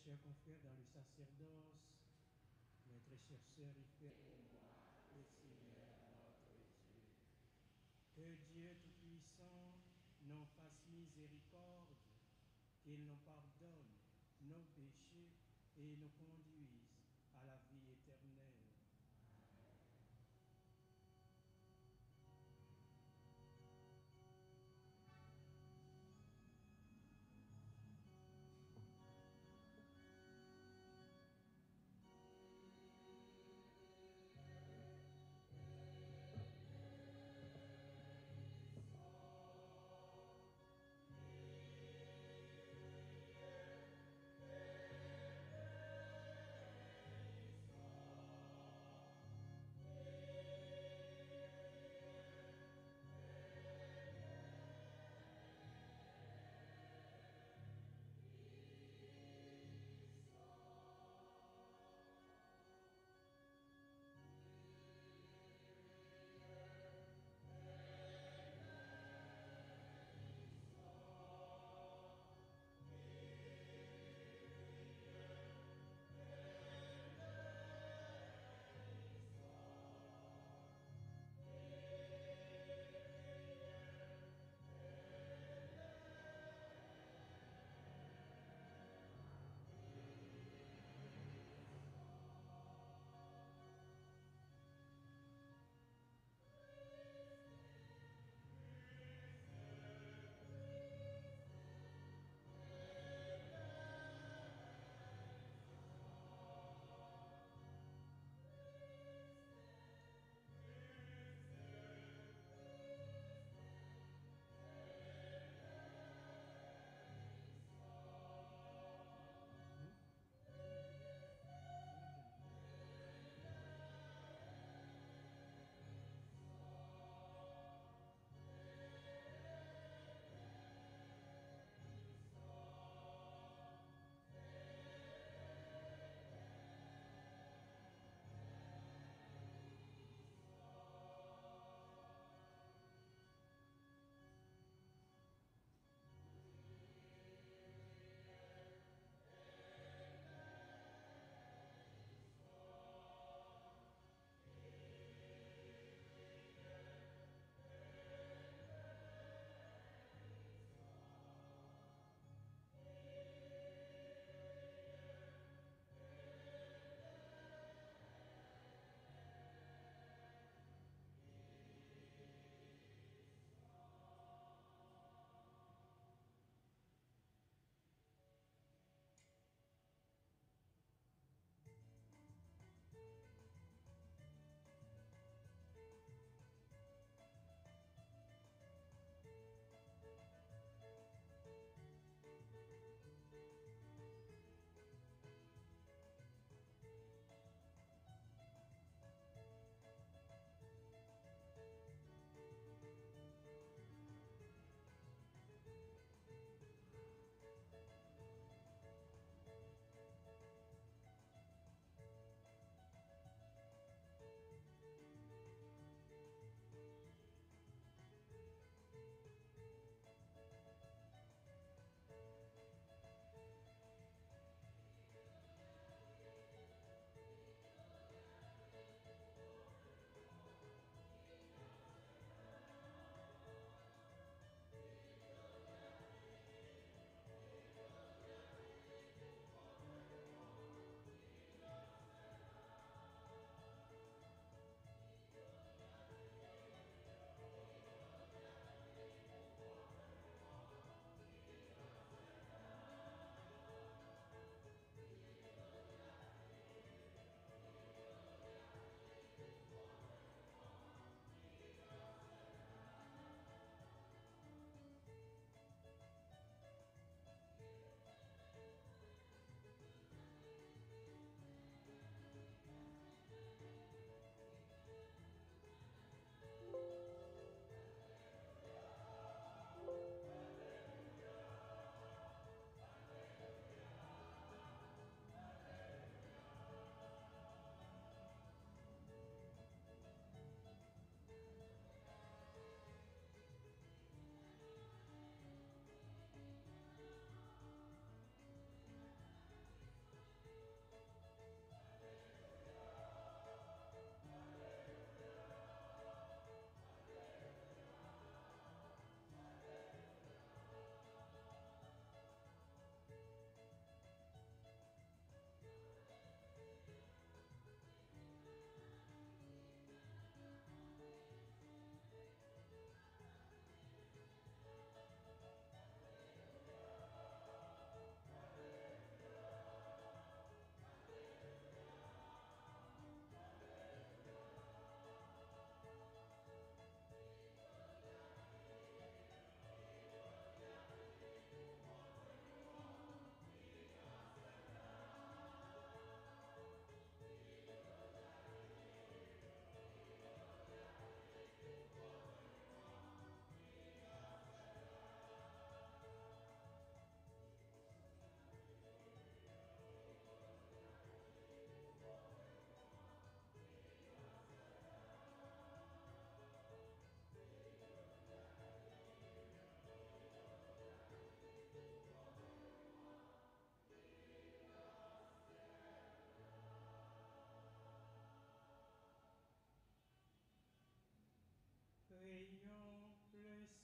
chers confrères dans le sacerdoce, mes très chers sœurs et frères, le Seigneur notre Dieu. Que Dieu Tout-Puissant nous fasse miséricorde, qu'il nous pardonne nos péchés et nous conduise à la vie éternelle.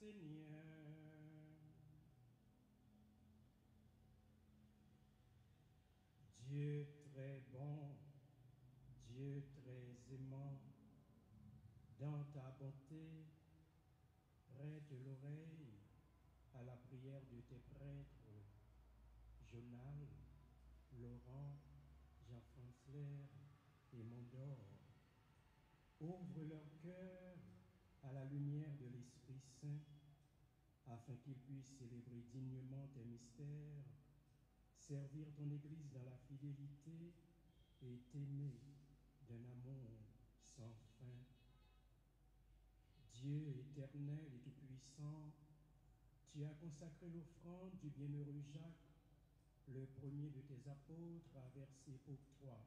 Seigneur. Dieu très bon, Dieu très aimant, dans ta bonté, prête l'oreille à la prière de tes prêtres, Jonal, Laurent, Jean-François et Mondor. Ouvre leur cœur à la lumière de l'Esprit Saint, afin qu'ils puissent célébrer dignement tes mystères, servir ton Église dans la fidélité et t'aimer d'un amour sans fin. Dieu éternel et tout-puissant, tu as consacré l'offrande du bienheureux Jacques, le premier de tes apôtres, à verser pour toi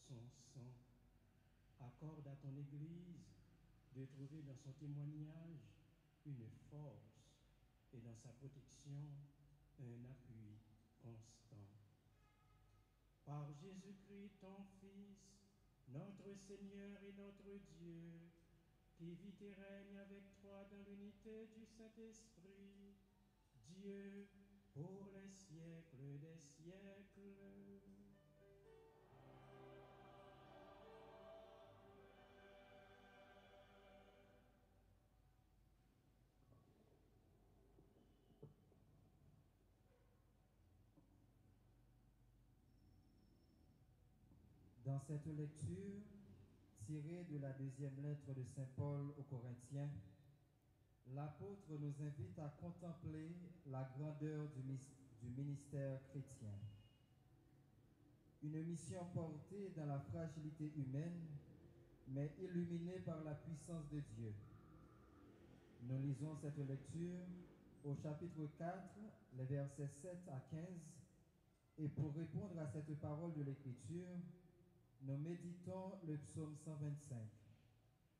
son sang. Accorde à ton Église de trouver dans son témoignage une force et dans sa protection un appui constant. Par Jésus-Christ, ton Fils, notre Seigneur et notre Dieu, qui vit et règne avec toi dans l'unité du Saint-Esprit, Dieu, pour les siècles des siècles. Dans cette lecture, tirée de la deuxième lettre de Saint Paul aux Corinthiens, l'apôtre nous invite à contempler la grandeur du ministère chrétien. Une mission portée dans la fragilité humaine, mais illuminée par la puissance de Dieu. Nous lisons cette lecture au chapitre 4, les versets 7 à 15, et pour répondre à cette parole de l'Écriture, nous méditons le psaume 125,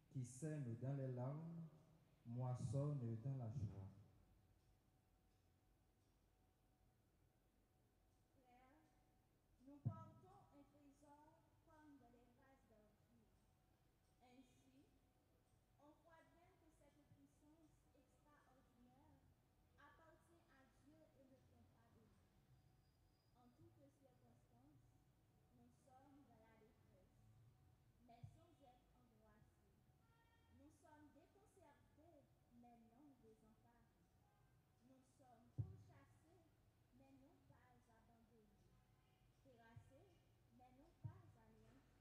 qui sème dans les larmes, moissonne dans la joie. Frères, nous portons un trésor comme dans les vases d'argile. Ainsi, on voit bien que cette puissance extraordinaire appartient à Dieu et ne vient pas de nous. En toutes circonstances, nous sommes dans la détresse, mais sans être angoissés. Nous sommes déconcertés, mais non désemparés. Nous sommes pourchassés, mais non pas abandonnés. Terrassés, mais non pas anéantis.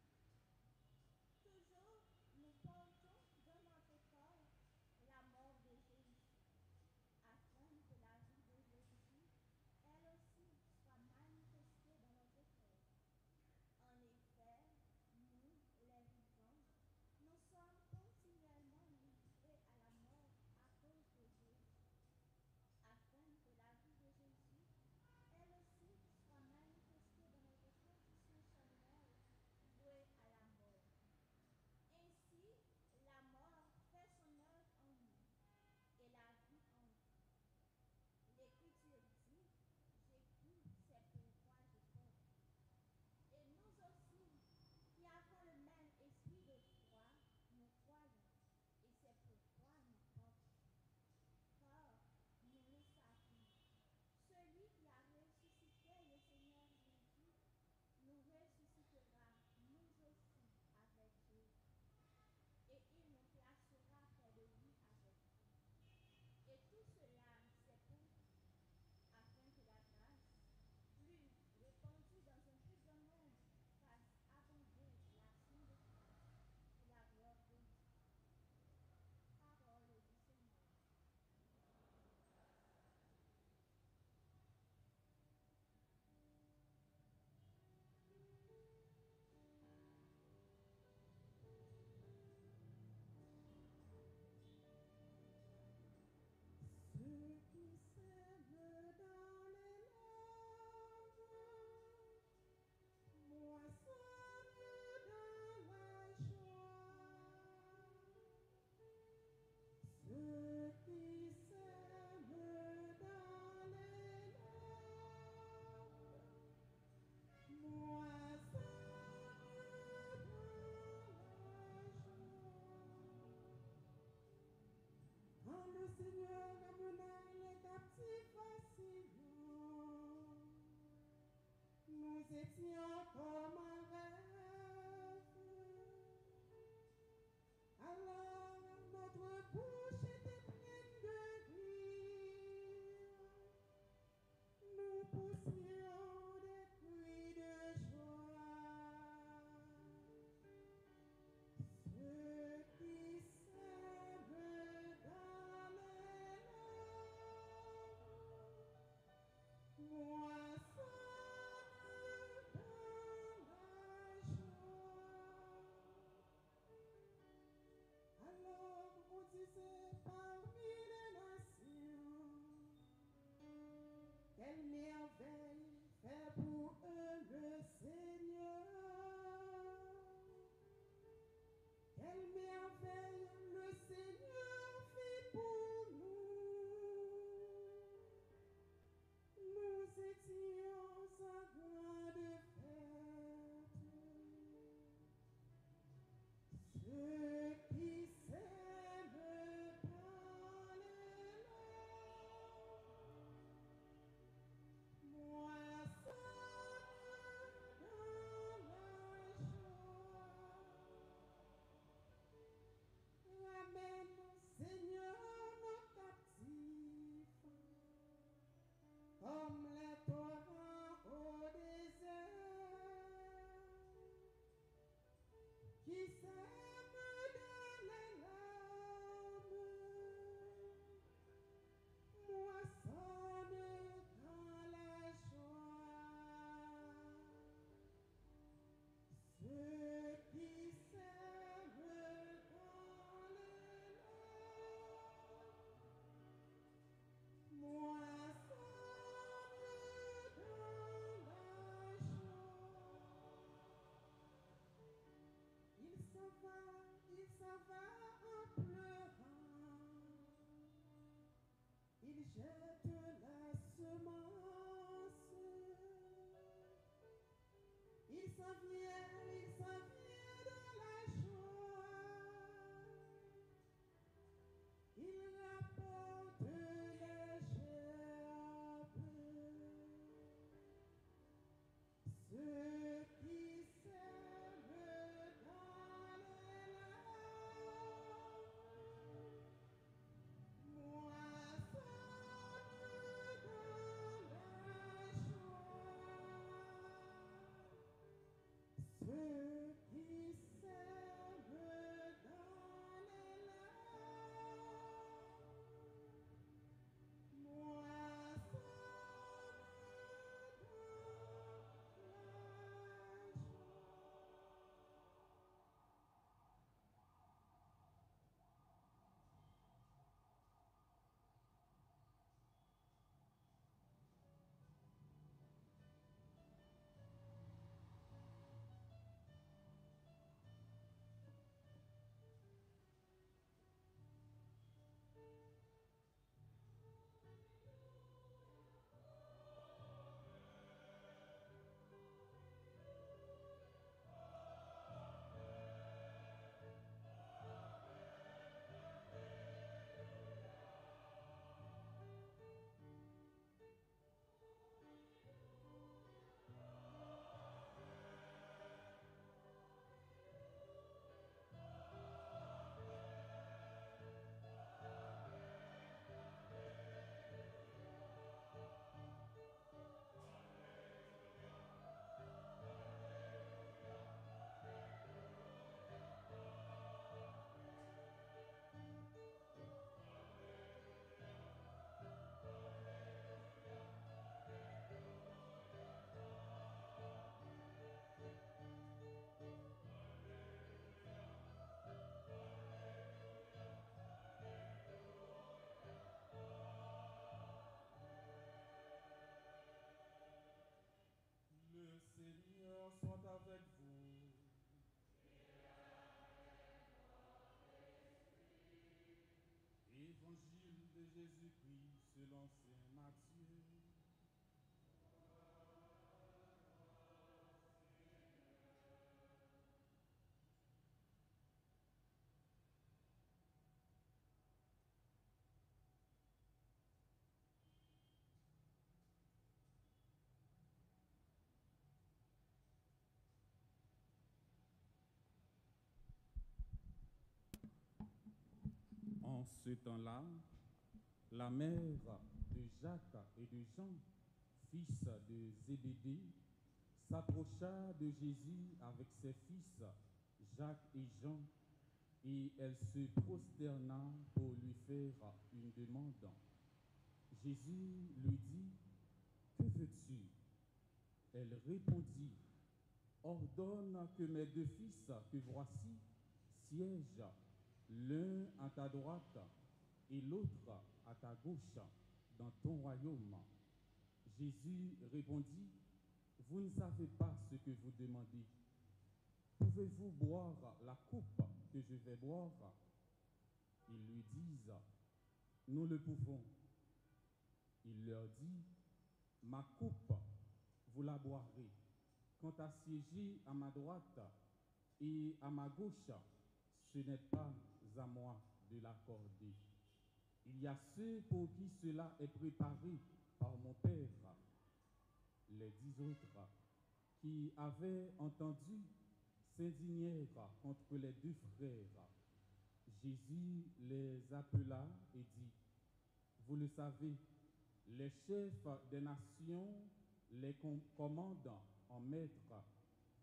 Toujours, nous portons dans notre corps la mort de Jésus, afin que la vie de Jésus, elle aussi, soit manifestée dans notre corps. En effet, nous, les vivants, nous sommes continuellement livrés à la mort à cause de Jésus, afin que la vie de Jésus, elle aussi, soit manifestée dans notre condition charnelle, vouée à la mort. Ainsi, la mort fait son œuvre en nous, et la vie en vous. L'Écriture dit, j'ai cru, c'est pourquoi je porte. Et nous aussi, qui avons le même esprit de foi, nous croyons, et c'est pourquoi nous portons. Car nous le savons, celui qui a ressuscité le Seigneur Jésus nous ressuscitera nous aussi avec Jésus. Et il nous placera près de lui avec lui. Et tout cela, c'est pour vous, afin que la grâce, plus répandue dans un plus grand nombre, fasse abonder l'action de Christ pour la gloire de Dieu. Parole du Seigneur. Ceux qui sèment dans les larmes moissonnent dans la joie. Ceux qui sèment dans les larmes moissonnent dans la joie. Quand le Seigneur si facilement. Nous étions comme un rêve. Alors notre bouche était pleine de rire. Nous poussions des cris de joie. Ceux qui s'aiment dans les larmes moissonnent dans la joie. Alors on disait parmi les nations, quelle merveille fait pour eux le Seigneur. Quelle merveille le Seigneur fit pour nous. Nous étions en grande fête. Ceux qui s'aiment dans les larmes moissonnent dans la joie. Ramène, Seigneur, nos captifs, comme les torrents au désert, qui s'aiment dans les larmes, moissonnent dans la joie. Ceux qui s'aiment dans les larmes moissonnent dans la joie. Il s'en va en pleurant. Il jette la semence. Il s'en vient dans la joie. Il rapporte les gerbes. Ceux qui s'aiment dans les larmes moissonnent dans la joie. Ceux qui s'aiment dans les larmes moissonnent Le Seigneur soit avec vous. Évangile de Jésus-Christ selon saint Matthieu. ce temps-là, la mère de Jacques et de Jean, fils de Zébédée, s'approcha de Jésus avec ses fils Jacques et Jean, et elle se prosterna pour lui faire une demande. Jésus lui dit, « Que veux-tu » Elle répondit, « Ordonne que mes deux fils que voici siègent, l'un à ta droite et l'autre à ta gauche, dans ton royaume. » Jésus répondit, « Vous ne savez pas ce que vous demandez. Pouvez-vous boire la coupe que je vais boire ?» Ils lui disent, « Nous le pouvons. » Il leur dit, « Ma coupe, vous la boirez. Quant à siéger à ma droite et à ma gauche, ce n'est pas à moi de l'accorder. Il y a ceux pour qui cela est préparé par mon Père. » Les 10 autres qui avaient entendu s'indignèrent contre les deux frères. Jésus les appela et dit, « Vous le savez, les chefs des nations les commandent en maîtres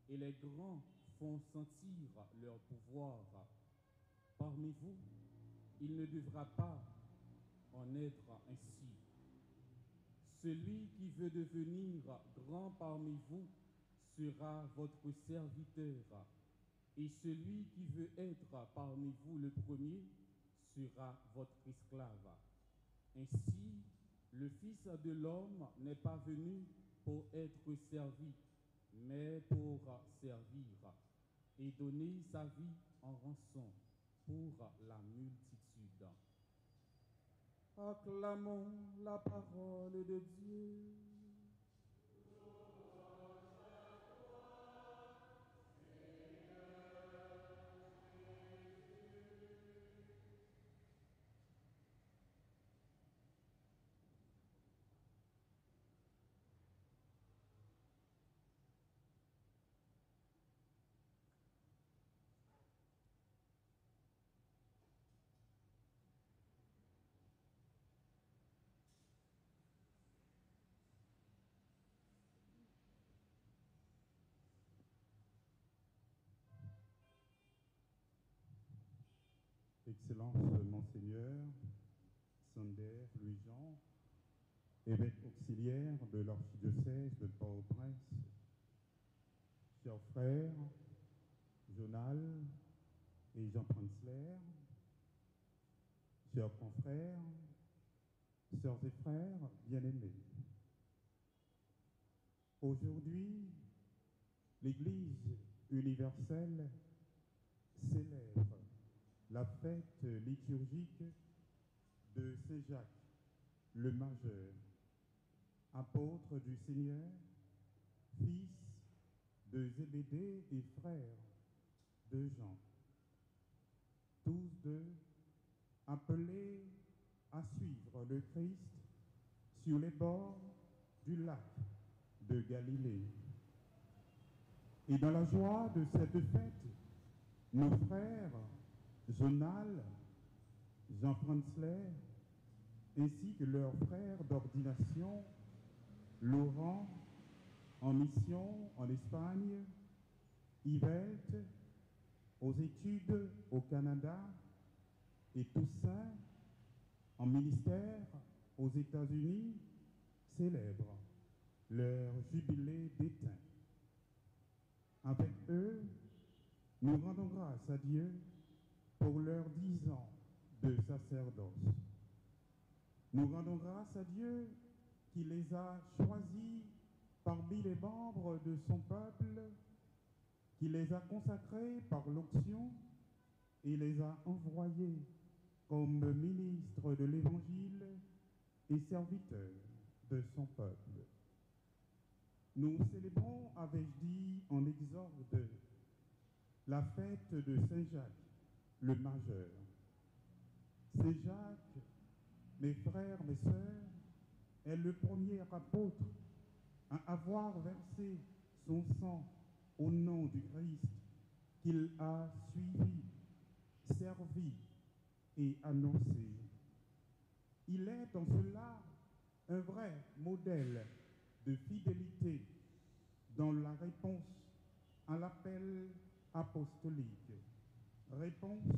et les grands font sentir leur pouvoir. Parmi vous, il ne devra pas en être ainsi. Celui qui veut devenir grand parmi vous sera votre serviteur, et celui qui veut être parmi vous le premier sera votre esclave. Ainsi, le Fils de l'homme n'est pas venu pour être servi, mais pour servir et donner sa vie en rançon pour la multitude. Acclamons la parole de Dieu. Excellence, Monseigneur Sander Louis-Jean, évêque auxiliaire de l'archidiocèse de Port-au-Prince, chers frères, Jonal et Jean Pranzler, chers confrères, sœurs et frères bien-aimés. Aujourd'hui, l'Église universelle célèbre la fête liturgique de Saint Jacques, le Majeur, apôtre du Seigneur, fils de Zébédée et frère de Jean, tous deux appelés à suivre le Christ sur les bords du lac de Galilée. Et dans la joie de cette fête, nos frères Jonal, Jean Pranzler, ainsi que leurs frères d'ordination, Laurent, en mission en Espagne, Yvette, aux études au Canada, et Toussaint, en ministère aux États-Unis, célèbrent leur jubilé d'étain. Avec eux, nous rendons grâce à Dieu pour leurs 10 ans de sacerdoce. Nous rendons grâce à Dieu qui les a choisis parmi les membres de son peuple, qui les a consacrés par l'onction et les a envoyés comme ministres de l'Évangile et serviteurs de son peuple. Nous célébrons, avais-je dit en exorde, la fête de Saint Jacques, le Majeur. Saint Jacques, mes frères, mes sœurs, est le premier apôtre à avoir versé son sang au nom du Christ qu'il a suivi, servi et annoncé. Il est en cela un vrai modèle de fidélité dans la réponse à l'appel apostolique, réponse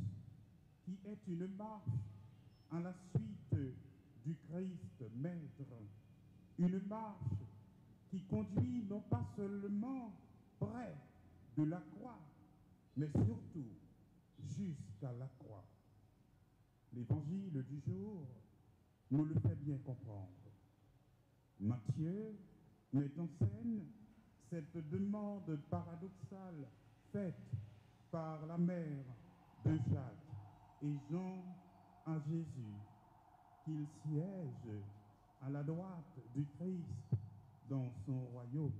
qui est une marche à la suite du Christ Maître, une marche qui conduit non pas seulement près de la croix, mais surtout jusqu'à la croix. L'évangile du jour nous le fait bien comprendre. Matthieu met en scène cette demande paradoxale faite par la mère de Jacques et Jean à Jésus, qu'il siège à la droite du Christ dans son royaume.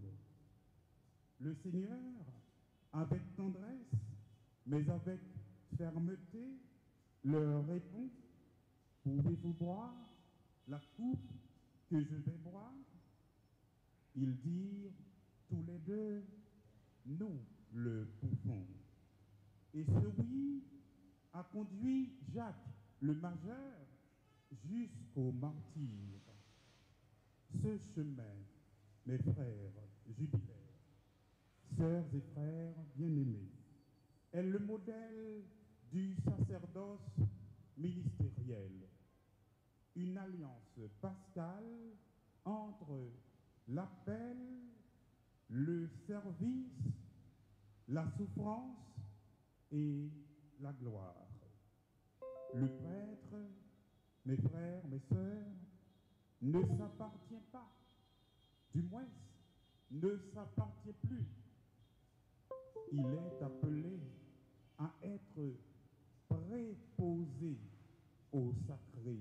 Le Seigneur, avec tendresse, mais avec fermeté, leur répond: pouvez-vous boire la coupe que je vais boire? Ils dirent tous les deux: nous le pouvons. Et ce oui a conduit Jacques le majeur jusqu'au martyre. Ce chemin, mes frères jubilaires, sœurs et frères bien-aimés, est le modèle du sacerdoce ministériel, une alliance pascale entre l'appel, le service, la souffrance et la gloire. Le prêtre, mes frères, mes sœurs, ne s'appartient pas, du moins ne s'appartient plus. Il est appelé à être préposé au sacré.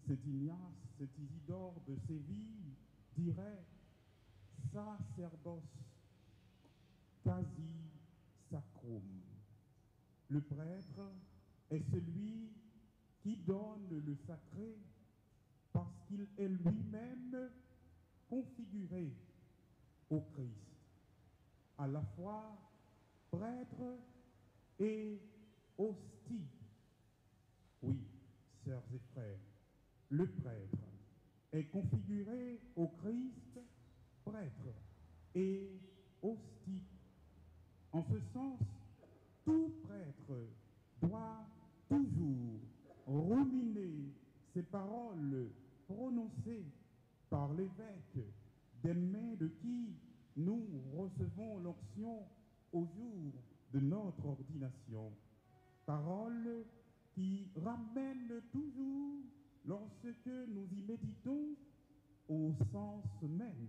Saint Ignace, Saint Isidore de Séville dirait: sacerdoce quasi sacrum. Le prêtre est celui qui donne le sacré parce qu'il est lui-même configuré au Christ, à la fois prêtre et hostie. Oui, sœurs et frères, le prêtre est configuré au Christ, prêtre et hostie. En ce sens, tout prêtre doit toujours ruminer ces paroles prononcées par l'évêque, des mains de qui nous recevons l'onction au jour de notre ordination. Paroles qui ramènent toujours, lorsque nous y méditons, au sens même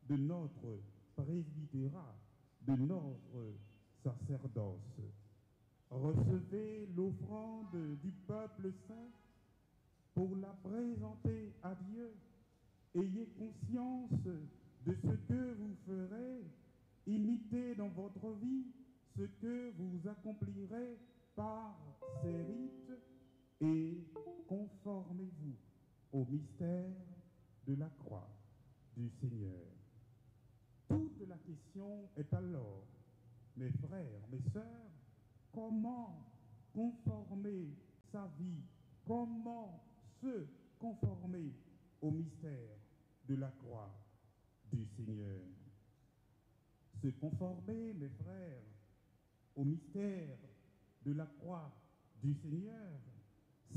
de notre presbytérat, de notre sacerdoce. Recevez l'offrande du peuple saint pour la présenter à Dieu. Ayez conscience de ce que vous ferez, imitez dans votre vie ce que vous accomplirez par ces rites et conformez-vous au mystère de la croix du Seigneur. Toute la question est alors, mes frères, mes sœurs, comment conformer sa vie, comment se conformer au mystère de la croix du Seigneur. Se conformer, mes frères, au mystère de la croix du Seigneur,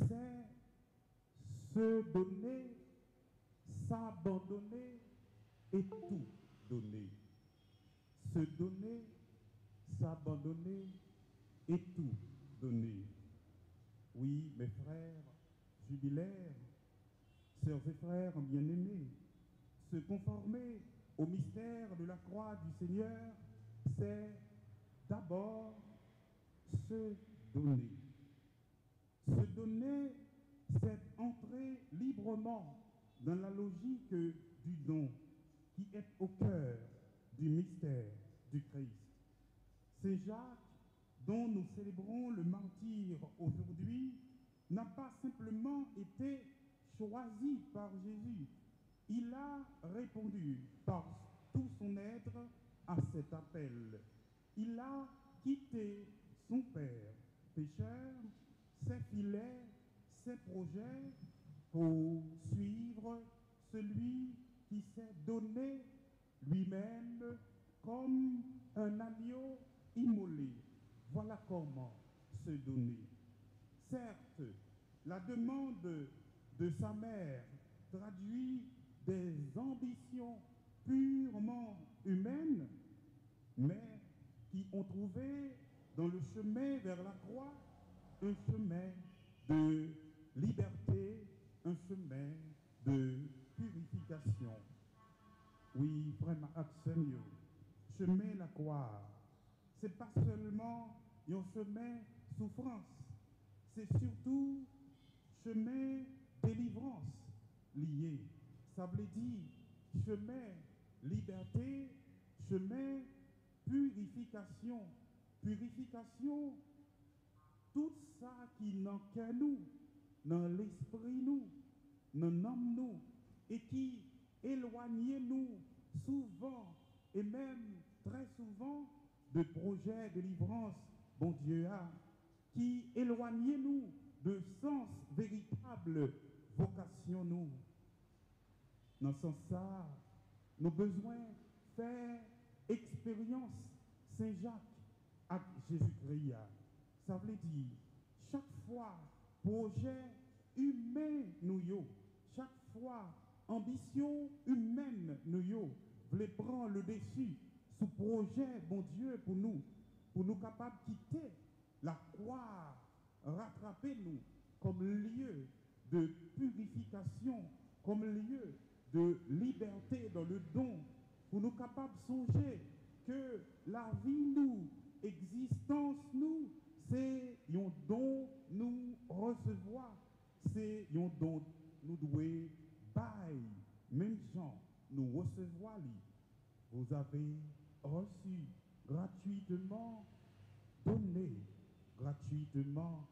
c'est se donner, s'abandonner et tout donner. Se donner, s'abandonner et tout donner. Oui, mes frères jubilaires, sœurs et frères bien-aimés, se conformer au mystère de la croix du Seigneur, c'est d'abord se donner. Se donner, c'est entrer librement dans la logique du don qui est au cœur du mystère du Christ. Saint Jacques, dont nous célébrons le martyre aujourd'hui, n'a pas simplement été choisi par Jésus. Il a répondu par tout son être à cet appel. Il a quitté son père pécheur, ses filets, ses projets pour suivre celui qui s'est donné lui-même comme un agneau immolé. Voilà comment se donner. Certes, la demande de sa mère traduit des ambitions purement humaines, mais qui ont trouvé dans le chemin vers la croix un chemin de liberté, un chemin de purification. Oui, vraiment, Seigneur, chemin la croix, c'est pas seulement un chemin souffrance, c'est surtout chemin délivrance lié. Ça veut dire chemin liberté, chemin purification. Purification, tout ça qui n'en qu'à nous, dans l'esprit nous, dans l'âme nous, et qui éloigne nous souvent, et même très souvent, de projets de délivrance, bon Dieu a, qui éloigne nous de sens véritable vocation nous. Dans ce sens, nous avons besoin de faire expérience Saint-Jacques avec Jésus-Christ. Ça veut dire, chaque fois, projet humain nous yo, chaque fois, ambition humaine nous yo, voulez prendre le dessus sous projet, bon Dieu, pour nous capables de quitter la croix, rattraper nous comme lieu de purification, comme lieu de liberté dans le don, pour nous capables de songer que la vie nous, existence nous, c'est un don nous recevoir, c'est un don nous devons bailler, même gens nous recevoir. Vous avez reçu gratuitement, donné gratuitement,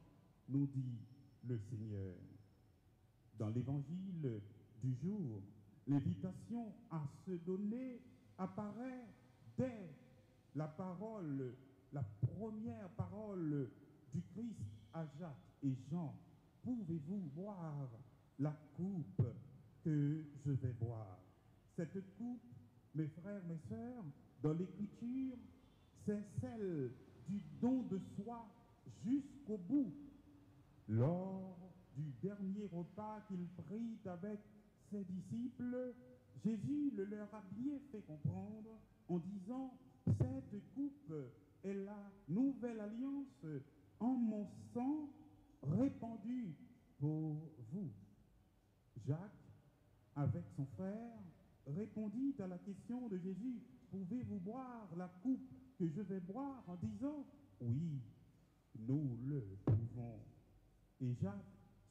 nous dit le Seigneur. Dans l'évangile du jour, l'invitation à se donner apparaît dès la parole, la première parole du Christ à Jacques et Jean. Pouvez-vous boire la coupe que je vais boire? Cette coupe, mes frères, mes sœurs, dans l'Écriture, c'est celle du don de soi jusqu'au bout. Lors du dernier repas qu'il prit avec ses disciples, Jésus le leur a bien fait comprendre en disant « Cette coupe est la nouvelle alliance en mon sang répandu pour vous. » Jacques, avec son frère, répondit à la question de Jésus « Pouvez-vous boire la coupe que je vais boire ?» en disant « Oui, nous le pouvons. » Et Jacques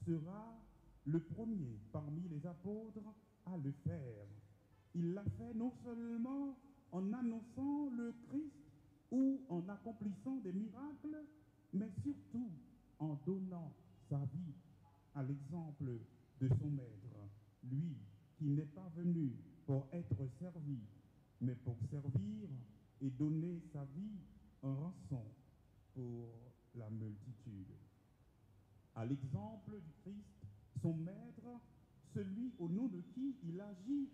sera le premier parmi les apôtres à le faire. Il l'a fait non seulement en annonçant le Christ ou en accomplissant des miracles, mais surtout en donnant sa vie à l'exemple de son maître, lui qui n'est pas venu pour être servi, mais pour servir et donner sa vie en rançon pour la multitude. À l'exemple du Christ, son maître, celui au nom de qui il agit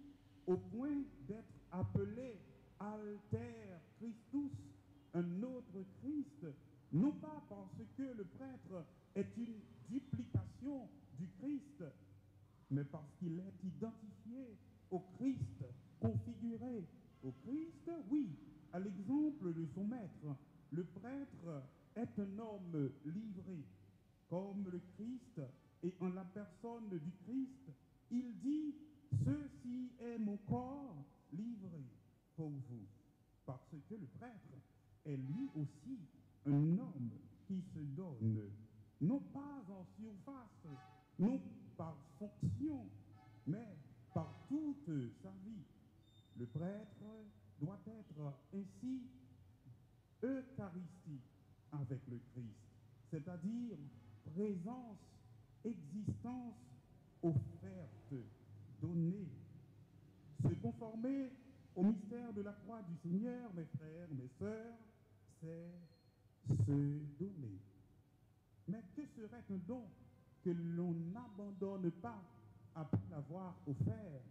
au point d'être appelé Alter Christus, un autre Christ, non pas parce que le prêtre est une duplication du Christ, mais parce qu'il est identifié au Christ, configuré au Christ, oui, à l'exemple de son maître. Le prêtre est un homme livré, comme le Christ, et en la personne du Christ, il dit « Ceci est mon corps livré pour vous ». Parce que le prêtre est lui aussi un homme qui se donne, non pas en surface, non par fonction, mais par toute sa vie. Le prêtre doit être ainsi eucharistique avec le Christ, c'est-à-dire présence, existence offerte, donnée. Se conformer au mystère de la croix du Seigneur, mes frères, mes sœurs, c'est se donner. Mais que serait un don que l'on n'abandonne pas après l'avoir offert?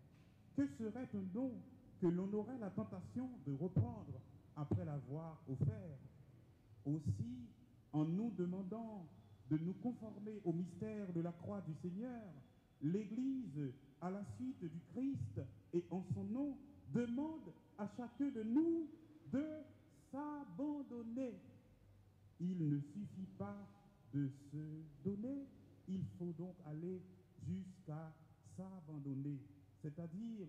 Que serait un don que l'on aurait la tentation de reprendre après l'avoir offert? Aussi, en nous demandant de nous conformer au mystère de la croix du Seigneur, l'Église, à la suite du Christ et en son nom, demande à chacun de nous de s'abandonner. Il ne suffit pas de se donner, il faut donc aller jusqu'à s'abandonner, c'est-à-dire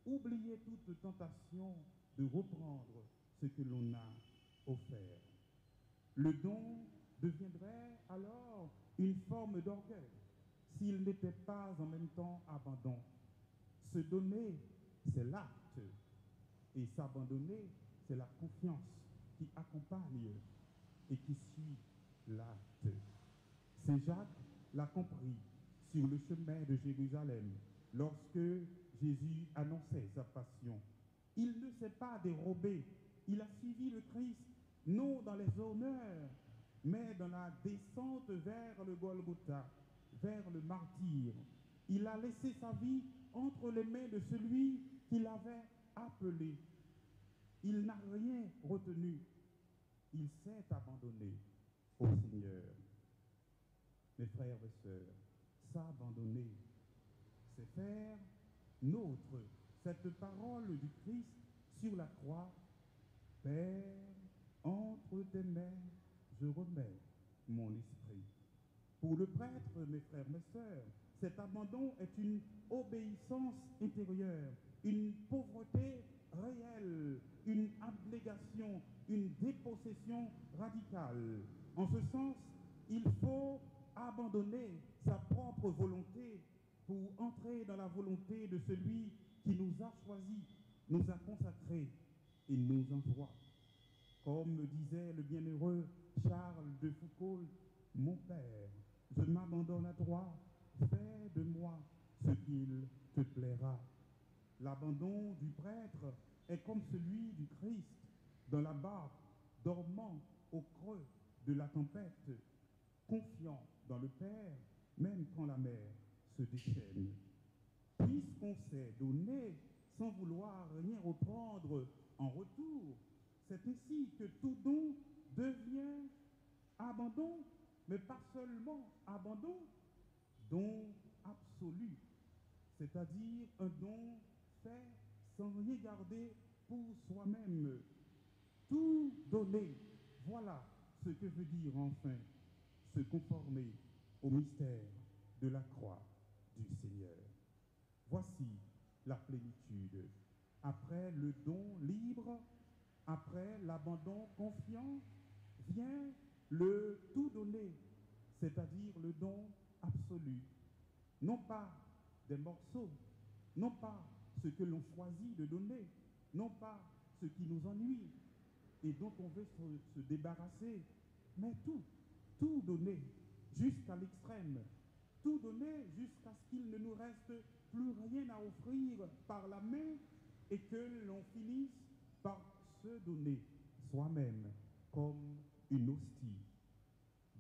oublier toute tentation de reprendre ce que l'on a offert. Le don deviendrait alors une forme d'orgueil s'il n'était pas en même temps abandon. Se donner, c'est l'acte, et s'abandonner, c'est la confiance qui accompagne et qui suit l'acte. Saint Jacques l'a compris sur le chemin de Jérusalem lorsque Jésus annonçait sa passion. Il ne s'est pas dérobé, il a suivi le Christ, non dans les honneurs, mais dans la descente vers le Golgotha, vers le martyre. Il a laissé sa vie entre les mains de celui qui l'avait appelé. Il n'a rien retenu. Il s'est abandonné au Seigneur. Mes frères et sœurs, s'abandonner, c'est faire nôtre cette parole du Christ sur la croix. Père, entre tes mains, je remets mon esprit. Pour le prêtre, mes frères, mes sœurs, cet abandon est une obéissance intérieure, une pauvreté réelle, une abnégation, une dépossession radicale. En ce sens, il faut abandonner sa propre volonté pour entrer dans la volonté de celui qui nous a choisis, nous a consacrés et nous envoie. Comme disait le bienheureux Charles de Foucault, mon Père, je m'abandonne à toi, fais de moi ce qu'il te plaira. L'abandon du prêtre est comme celui du Christ dans la barque, dormant au creux de la tempête, confiant dans le Père, même quand la mer se déchaîne. Puisqu'on s'est donné sans vouloir rien reprendre en retour, c'est ainsi que tout don devient abandon, mais pas seulement abandon, don absolu, c'est-à-dire un don fait sans rien garder pour soi-même. Tout donner, voilà ce que veut dire enfin se conformer au mystère de la croix du Seigneur. Voici la plénitude. Après le don libre, après l'abandon confiant, vient le tout donner, c'est-à-dire le don absolu. Non pas des morceaux, non pas ce que l'on choisit de donner, non pas ce qui nous ennuie et dont on veut se débarrasser, mais tout donner jusqu'à l'extrême, tout donner jusqu'à ce qu'il ne nous reste plus rien à offrir par la main et que l'on finisse par se donner soi-même comme une hostie.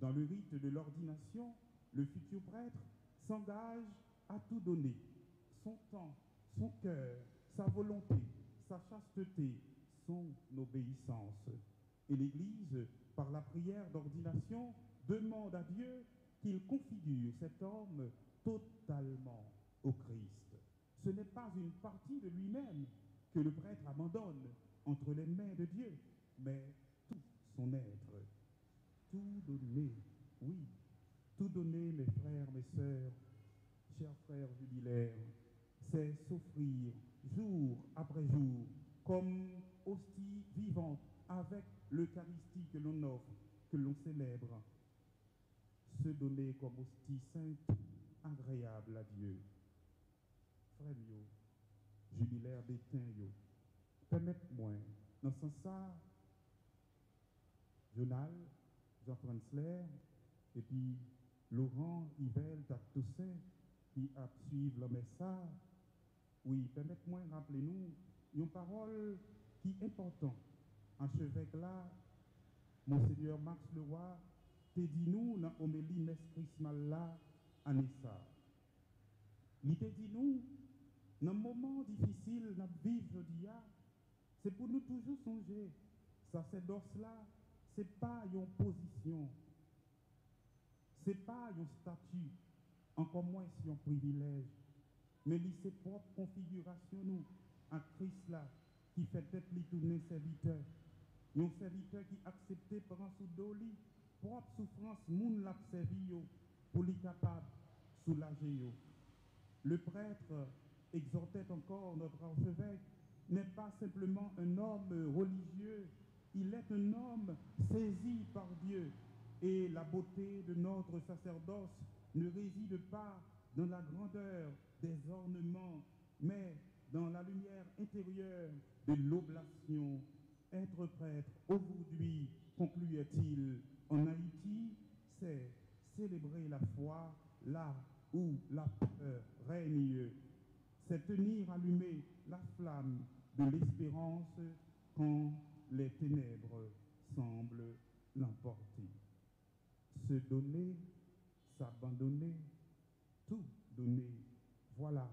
Dans le rite de l'ordination, le futur prêtre s'engage à tout donner, son temps, son cœur, sa volonté, sa chasteté, son obéissance. Et l'Église, par la prière d'ordination, demande à Dieu qu'il configure cet homme totalement au Christ. Ce n'est pas une partie de lui-même que le prêtre abandonne entre les mains de Dieu, mais tout son être. Tout donner, oui, tout donner, mes frères, mes sœurs, chers frères jubilaires, c'est s'offrir jour après jour comme hostie vivante avec l'Eucharistie que l'on offre, que l'on célèbre. Se donner comme hostie sainte, agréable à Dieu. Frère yo, jubilaire d'éteint yo, permettez-moi, dans ce sens, Jonal, Jean-François, et puis Laurent, Yvel, Toussaint, qui a suivi le message. Oui, permettez-moi de rappeler nous une parole qui est importante. Archevêque là, Monseigneur Max Leroy, te dit nous dans l'homélie messe christmale là, à Nessa. Il te dit nous, dans un moment difficile, dans le vivre aujourd'hui, c'est pour nous toujours songer. Sacerdoce là, ce n'est pas une position, ce n'est pas un statut, encore moins si un privilège, mais c'est propre configuration nous, en Christ là, qui fait être lui tourner serviteur. Un serviteur qui accepté par un sous doli, propre souffrance, moun l'a servi pour lui capable soulager yo. Le prêtre exhortait encore notre archevêque, n'est pas simplement un homme religieux, il est un homme saisi par Dieu. Et la beauté de notre sacerdoce ne réside pas dans la grandeur des ornements, mais dans la lumière intérieure de l'oblation. Être prêtre aujourd'hui, concluait-il, en Haïti, c'est célébrer la foi là où la peur règne. C'est tenir allumée la flamme de l'espérance quand les ténèbres semblent l'emporter. Se donner, s'abandonner, tout donner. Voilà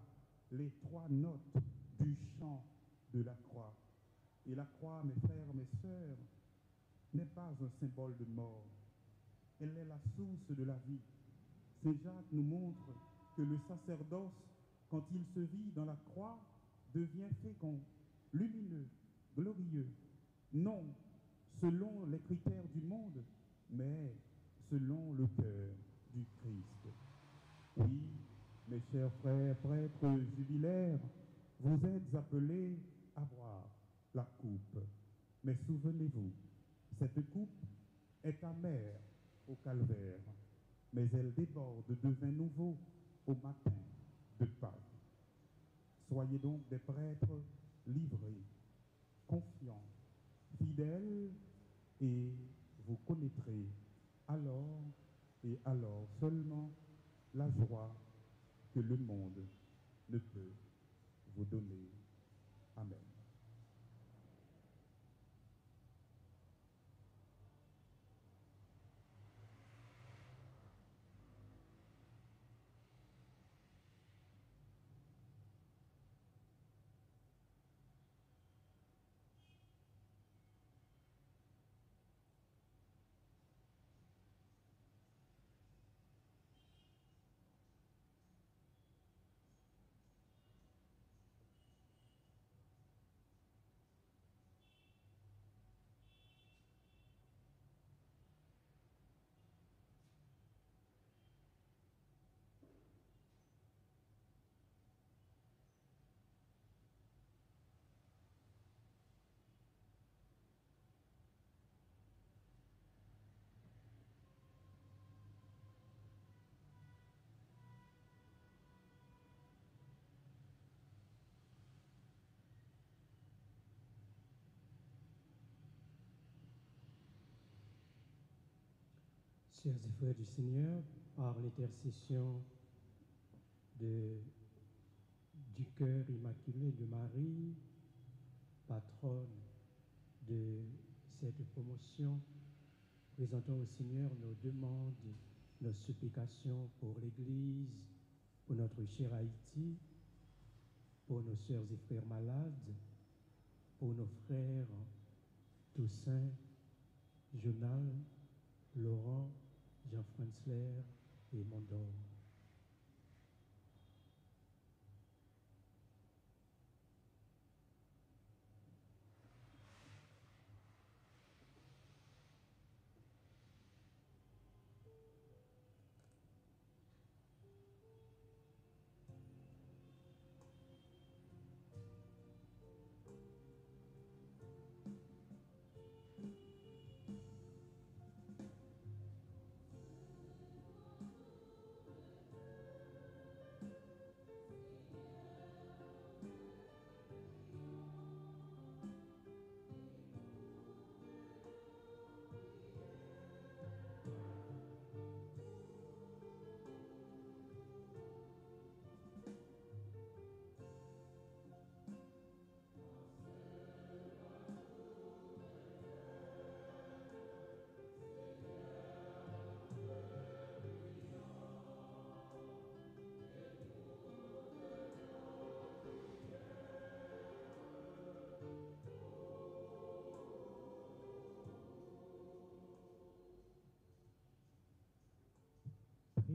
les 3 notes du chant de la croix. Et la croix, mes frères, mes sœurs, n'est pas un symbole de mort. Elle est la source de la vie. Saint Jacques nous montre que le sacerdoce, quand il se vit dans la croix, devient fécond, lumineux, glorieux. Non selon les critères du monde, mais selon le cœur du Christ. Oui, mes chers frères, prêtres jubilaires, vous êtes appelés à boire la coupe. Mais souvenez-vous, cette coupe est amère au calvaire, mais elle déborde de vin nouveau au matin de Pâques. Soyez donc des prêtres livrés, confiants, fidèles, et vous connaîtrez alors et alors seulement la joie que le monde ne peut vous donner. Amen. Chers et frères du Seigneur, par l'intercession du cœur immaculé de Marie, patronne de cette promotion, présentons au Seigneur nos demandes, nos supplications pour l'Église, pour notre cher Haïti, pour nos sœurs et frères malades, pour nos frères Toussaint, Jonal, Laurent, Jean-Franzler et Mondor.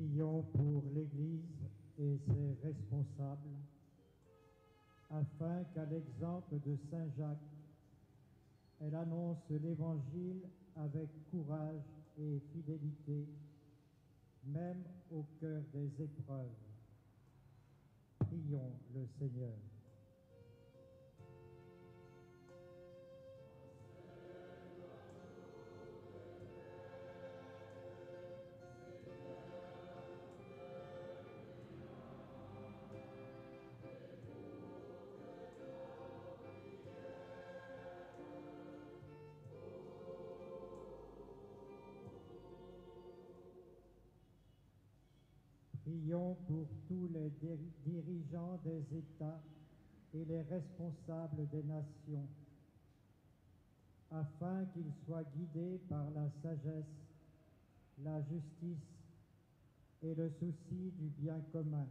Prions pour l'Église et ses responsables, afin qu'à l'exemple de Saint Jacques, elle annonce l'Évangile avec courage et fidélité, même au cœur des épreuves. Prions le Seigneur. Prions pour tous les dirigeants des États et les responsables des nations, afin qu'ils soient guidés par la sagesse, la justice et le souci du bien commun.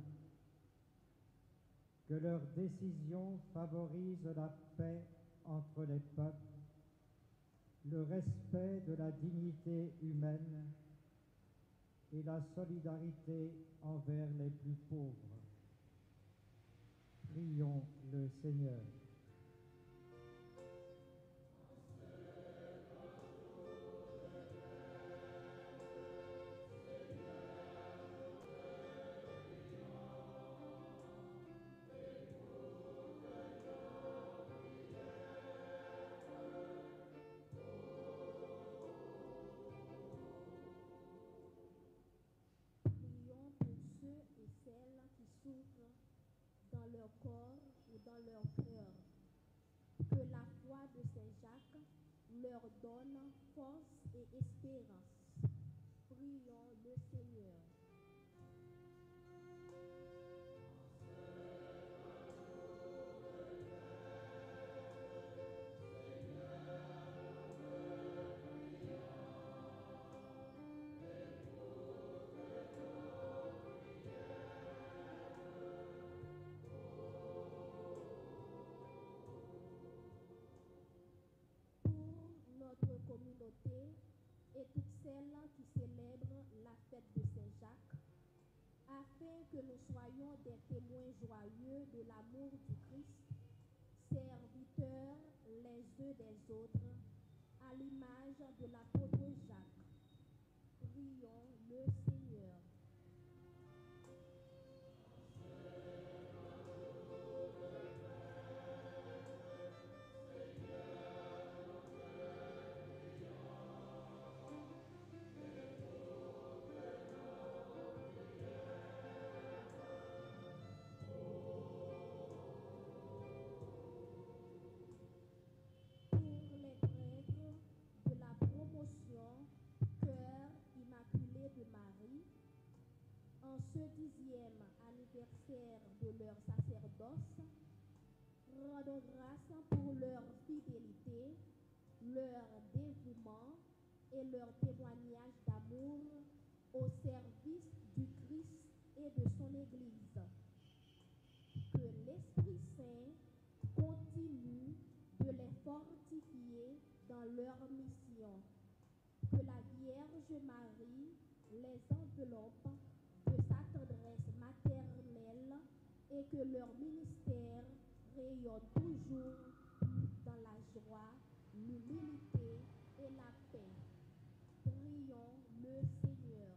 Que leurs décisions favorisent la paix entre les peuples, le respect de la dignité humaine et la solidarité envers les plus pauvres. Prions le Seigneur. Prions pour ceux et celles qui souffrent dans leur corps ou dans leur cœur. Que la foi de Saint Jacques leur donne force et espérance. Prions le Seigneur. Pour notre communauté et toutes celles qui célèbrent la fête de Saint Jacques, afin que nous soyons des témoins joyeux de l'amour du Christ, serviteurs les uns des autres, à l'image de l'apôtre Jacques. Prions le Seigneur. Pour les prêtres de la promotion Cœur Immaculé de Marie, en ce 10e anniversaire de leur sacerdoce, rendons grâce pour leur fidélité, leur dévouement et leur témoignage d'amour au service du Christ et de son Église. Que l'Esprit Saint continue de les fortifier dans leur mission. Que la Vierge Marie les enveloppe de sa tendresse maternelle et que leur ministère rayonne toujours dans la joie, l'humilité et la paix. Prions le Seigneur.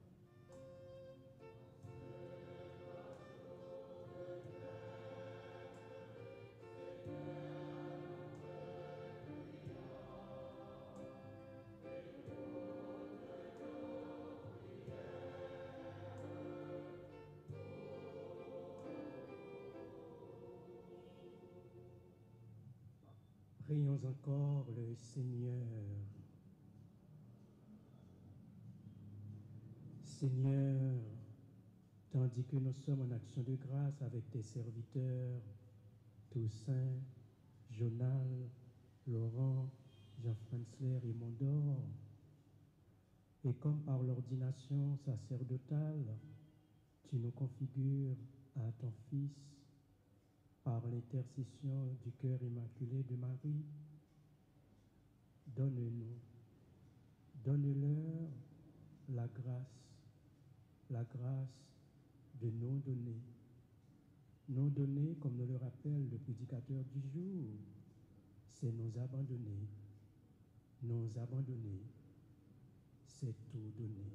Prions encore le Seigneur. Seigneur, tandis que nous sommes en action de grâce avec tes serviteurs, Toussaint, Jonal, Laurent, Jean-François et Mondor, et comme par l'ordination sacerdotale, tu nous configures à ton Fils, par l'intercession du cœur immaculé de Marie, donne-leur la grâce, la grâce de nous donner. Nous donner, comme nous le rappelle le prédicateur du jour, c'est nous abandonner. Nous abandonner, c'est tout donner.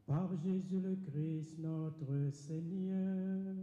Par Jésus le Christ, notre Seigneur.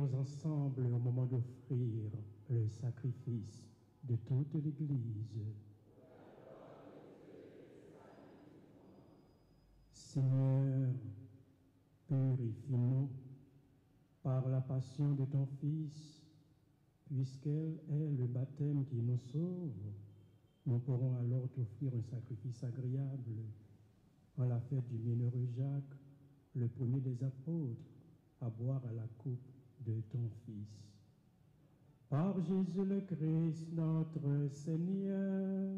Prions ensemble au moment d'offrir le sacrifice de toute l'Église. Seigneur, purifie-nous par la passion de ton Fils, puisqu'elle est le baptême qui nous sauve. Nous pourrons alors t'offrir un sacrifice agréable en la fête du bienheureux Jacques, le premier des apôtres, à boire à la coupe de ton Fils. Par Jésus le Christ, notre Seigneur.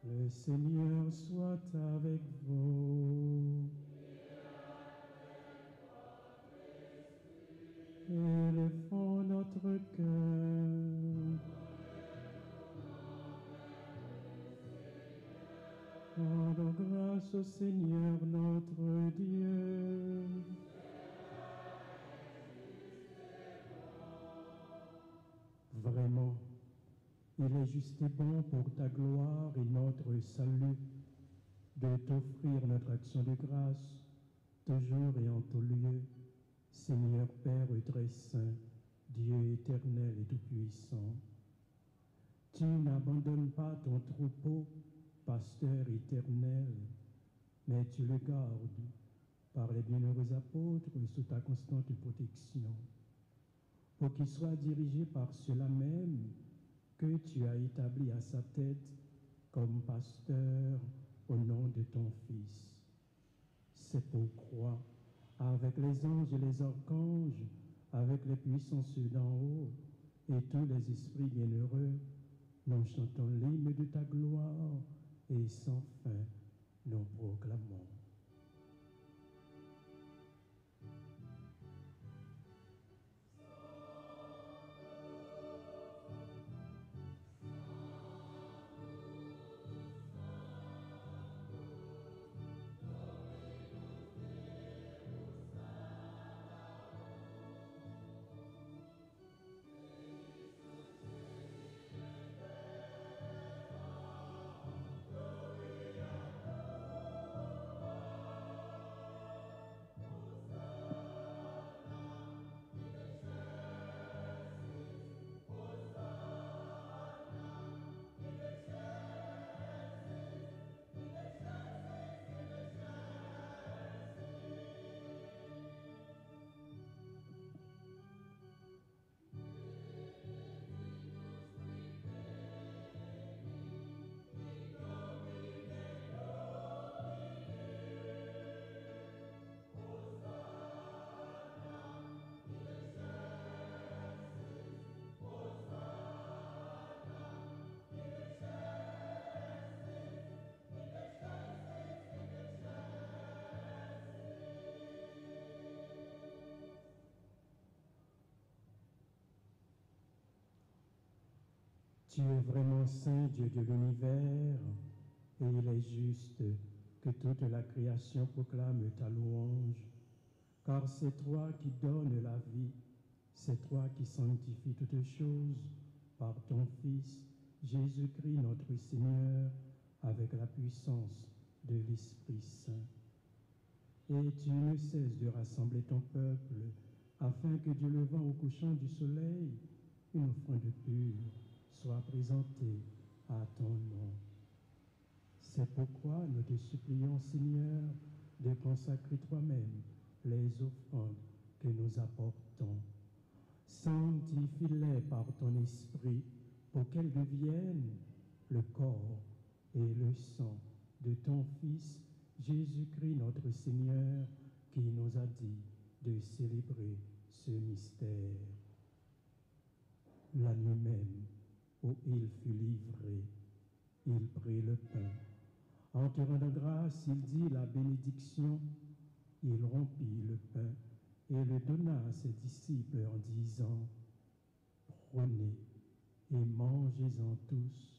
Le Seigneur soit avec vous. Élevons notre cœur. Rendons grâce au Seigneur notre Dieu. Vraiment, il est juste et bon pour ta gloire et notre salut de t'offrir notre action de grâce, toujours et en tout lieu, Seigneur Père très saint, Dieu éternel et tout-puissant. Tu n'abandonnes pas ton troupeau, pasteur éternel, mais tu le gardes par les bienheureux apôtres et sous ta constante protection, pour qu'il soit dirigé par cela même que tu as établi à sa tête comme pasteur au nom de ton Fils. C'est pourquoi, avec les anges et les archanges, avec les puissances d'en haut et tous les esprits bienheureux, nous chantons l'hymne de ta gloire et sans fin nous proclamons. Tu es vraiment saint, Dieu de l'univers, et il est juste que toute la création proclame ta louange, car c'est toi qui donnes la vie, c'est toi qui sanctifies toutes choses par ton Fils, Jésus-Christ notre Seigneur, avec la puissance de l'Esprit Saint. Et tu ne cesses de rassembler ton peuple, afin que du levant au couchant du soleil, une offrande pure soit présentée à ton nom. C'est pourquoi nous te supplions, Seigneur, de consacrer toi-même les offrandes que nous apportons. Sanctifie-les par ton esprit pour qu'elles deviennent le corps et le sang de ton Fils, Jésus-Christ notre Seigneur, qui nous a dit de célébrer ce mystère. La nuit même où il fut livré, il prit le pain. En te rendant grâce, il dit la bénédiction. Il rompit le pain et le donna à ses disciples en disant: Prenez et mangez-en tous.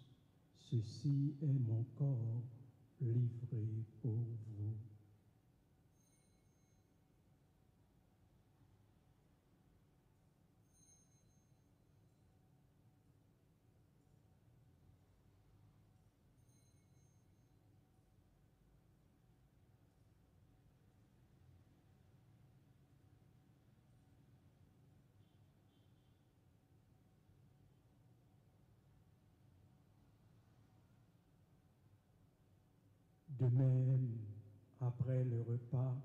Ceci est mon corps livré pour vous. De même, après le repas,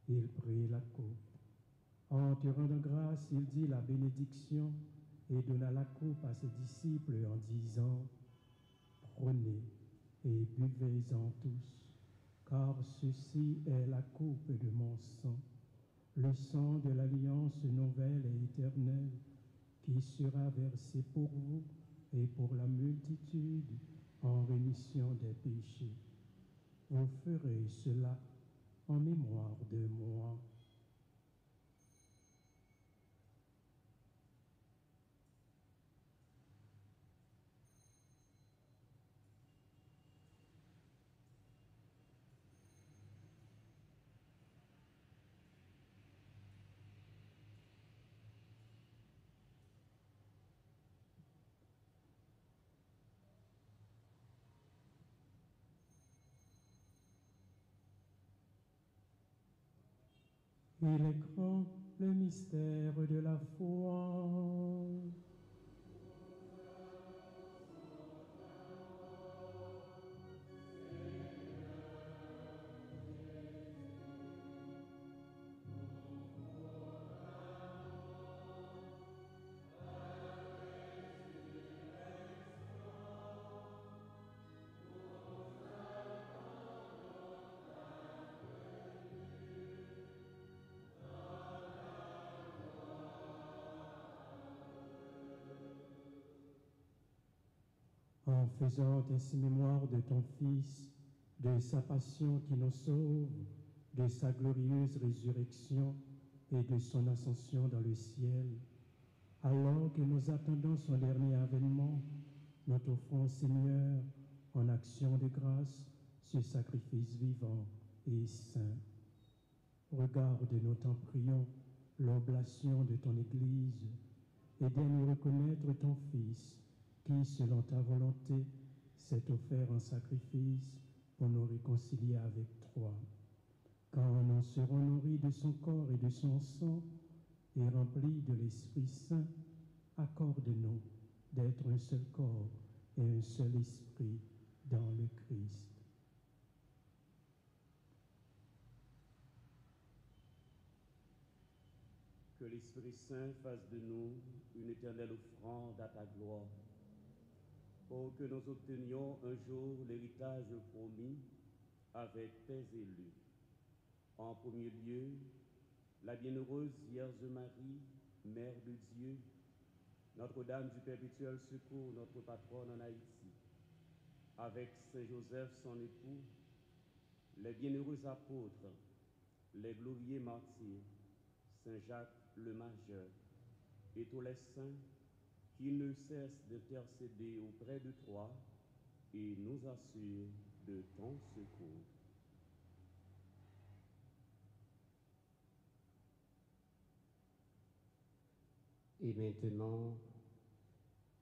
il prit la coupe. En te rendant grâce, il dit la bénédiction et donna la coupe à ses disciples en disant, « Prenez et buvez-en tous, car ceci est la coupe de mon sang, le sang de l'alliance nouvelle et éternelle, qui sera versé pour vous et pour la multitude en rémission des péchés. Vous ferez cela en mémoire de moi. » Il est grand le mystère de la foi. En faisant ainsi mémoire de ton Fils, de sa passion qui nous sauve, de sa glorieuse résurrection et de son ascension dans le ciel, alors que nous attendons son dernier avènement, nous t'offrons, Seigneur, en action de grâce, ce sacrifice vivant et saint. Regarde-nous, t'en prions, l'oblation de ton Église, et viens reconnaître ton Fils, qui, selon ta volonté, s'est offert en sacrifice pour nous réconcilier avec toi. Quand nous serons nourris de son corps et de son sang et remplis de l'Esprit Saint, accorde-nous d'être un seul corps et un seul esprit dans le Christ. Que l'Esprit Saint fasse de nous une éternelle offrande à ta gloire, pour que nous obtenions un jour l'héritage promis avec tes élus. En premier lieu, la bienheureuse Vierge Marie, Mère de Dieu, Notre-Dame du Perpétuel Secours, notre patronne en Haïti, avec Saint Joseph, son époux, les bienheureux apôtres, les glorieux martyrs, Saint Jacques le Majeur, et tous les saints qui ne cessent d'intercéder auprès de toi et nous assurent de ton secours. Et maintenant,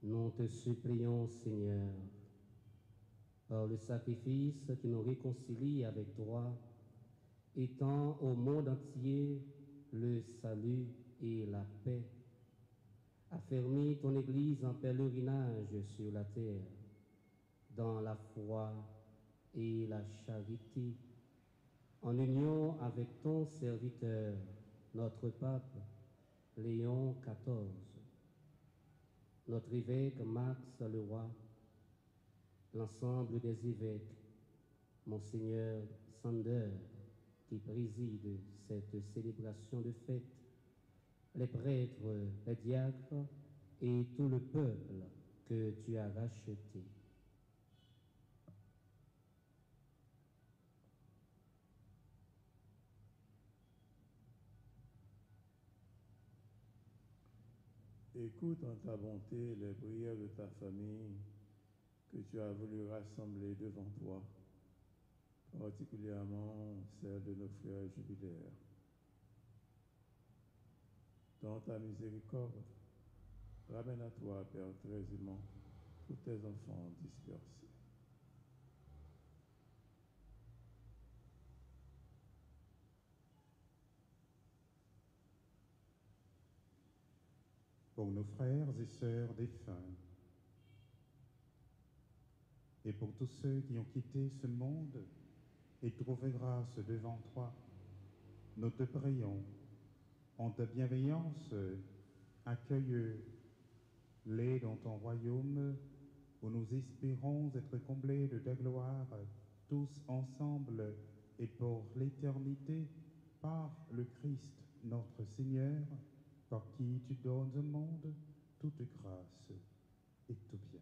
nous te supplions, Seigneur, par le sacrifice qui nous réconcilie avec toi, étends au monde entier le salut et la paix. Affermis ton Église en pèlerinage sur la terre, dans la foi et la charité, en union avec ton serviteur, notre pape, Léon XIV, notre évêque Max Leroy, l'ensemble des évêques, Monseigneur Sander, qui préside cette célébration de fête, les prêtres, les diacres et tout le peuple que tu as racheté. Écoute en ta bonté les prières de ta famille que tu as voulu rassembler devant toi, particulièrement celles de nos frères jubilaires. Dans ta miséricorde, ramène à toi, Père très aimant, tous tes enfants dispersés. Pour nos frères et sœurs défunts, et pour tous ceux qui ont quitté ce monde et trouver grâce devant toi. Nous te prions, en ta bienveillance, accueille-les dans ton royaume, où nous espérons être comblés de ta gloire, tous ensemble et pour l'éternité, par le Christ notre Seigneur, par qui tu donnes au monde toute grâce et tout bien.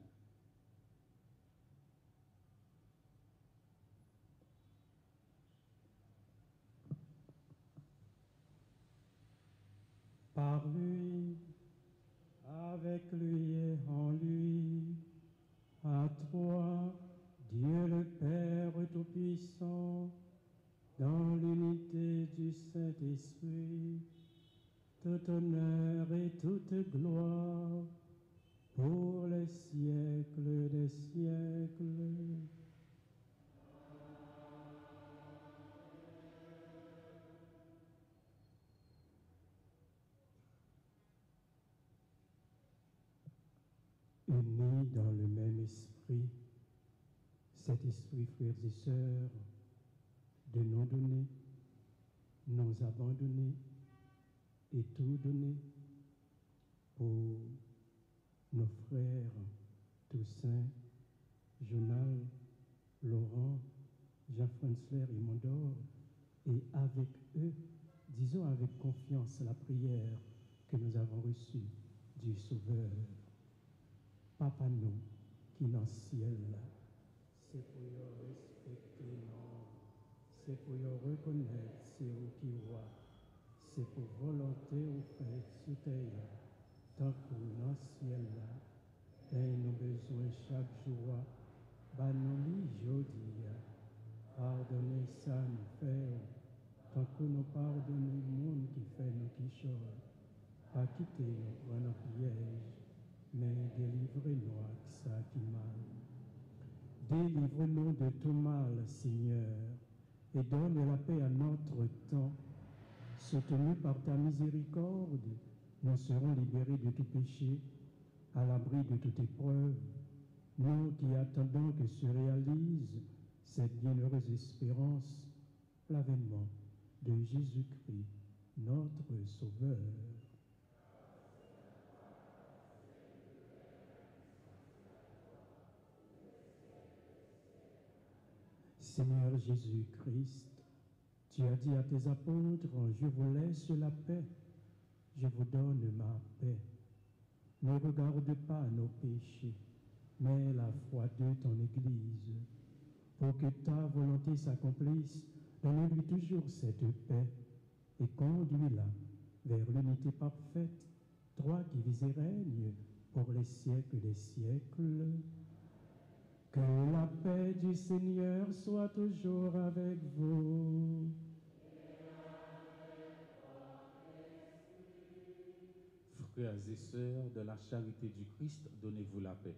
Par lui, avec lui et en lui, à toi, Dieu le Père Tout-Puissant, dans l'unité du Saint-Esprit, tout honneur et toute gloire pour les siècles des siècles. Unis dans le même esprit, cet esprit, frères et sœurs, de nous donner, nous abandonner et tout donner pour nos frères Toussaint, Jonal, Laurent, Jean-François et Mondor, et avec eux, disons avec confiance la prière que nous avons reçue du Sauveur. Papa nous, qui dans le ciel, c'est pour respecter nous, c'est pour reconnaître c'est où qui voit, c'est pour volonté ou fait sur terre, tant que dans le ciel, et nous besoin chaque jour, bah nous aujourd'hui, pardonnez ça nous fait, tant que nous pardonnons le monde qui fait nous qui chose, pas quitter nous pour nos pièges, mais délivrez-nous avec ça qui mal. Délivre-nous de tout mal, Seigneur, et donne la paix à notre temps. Soutenus par ta miséricorde, nous serons libérés de tout péché, à l'abri de toute épreuve, nous qui attendons que se réalise cette bienheureuse espérance, l'avènement de Jésus-Christ, notre Sauveur. Seigneur Jésus-Christ, tu as dit à tes apôtres, je vous laisse la paix, je vous donne ma paix. Ne regarde pas nos péchés, mais la foi de ton Église. Pour que ta volonté s'accomplisse, donne-lui toujours cette paix et conduis-la vers l'unité parfaite, toi qui vis et règnes pour les siècles des siècles. Que la paix du Seigneur soit toujours avec vous. Frères et sœurs de la charité du Christ, donnez-vous la paix.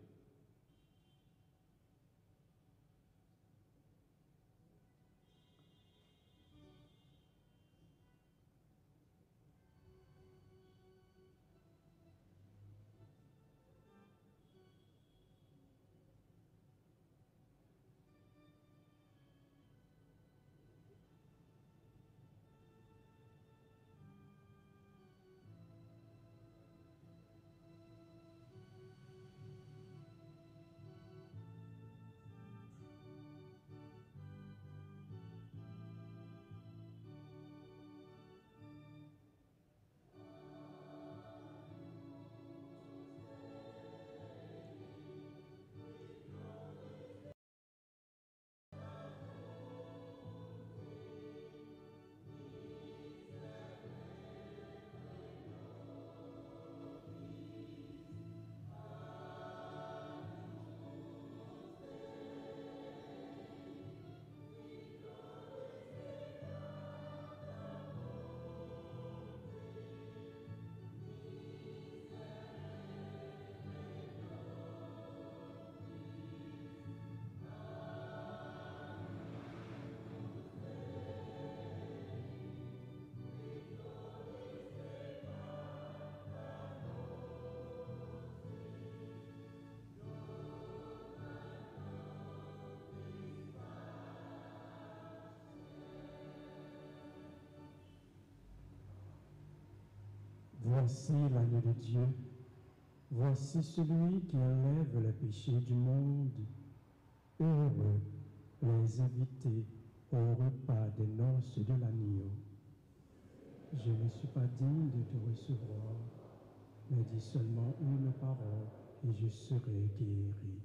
Voici l'agneau de Dieu. Voici celui qui enlève les péchés du monde. Heureux les invités au repas des noces de l'agneau. Je ne suis pas digne de te recevoir, mais dis seulement une parole et je serai guéri.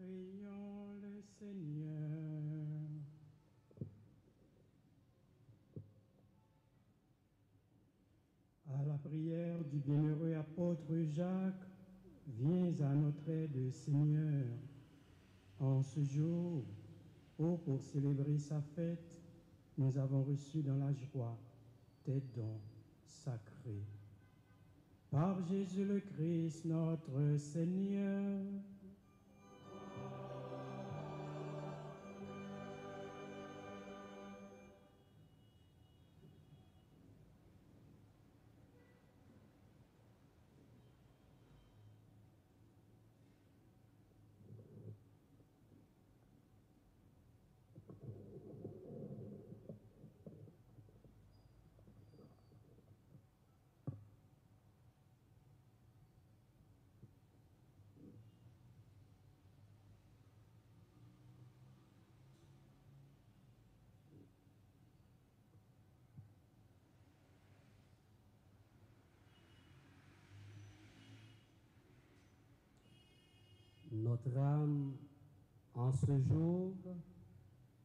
Prions le Seigneur. À la prière du bienheureux apôtre Jacques, viens à notre aide, Seigneur. En ce jour, où pour célébrer sa fête, nous avons reçu dans la joie tes dons sacrés. Par Jésus le Christ, notre Seigneur. Notre âme, en ce jour,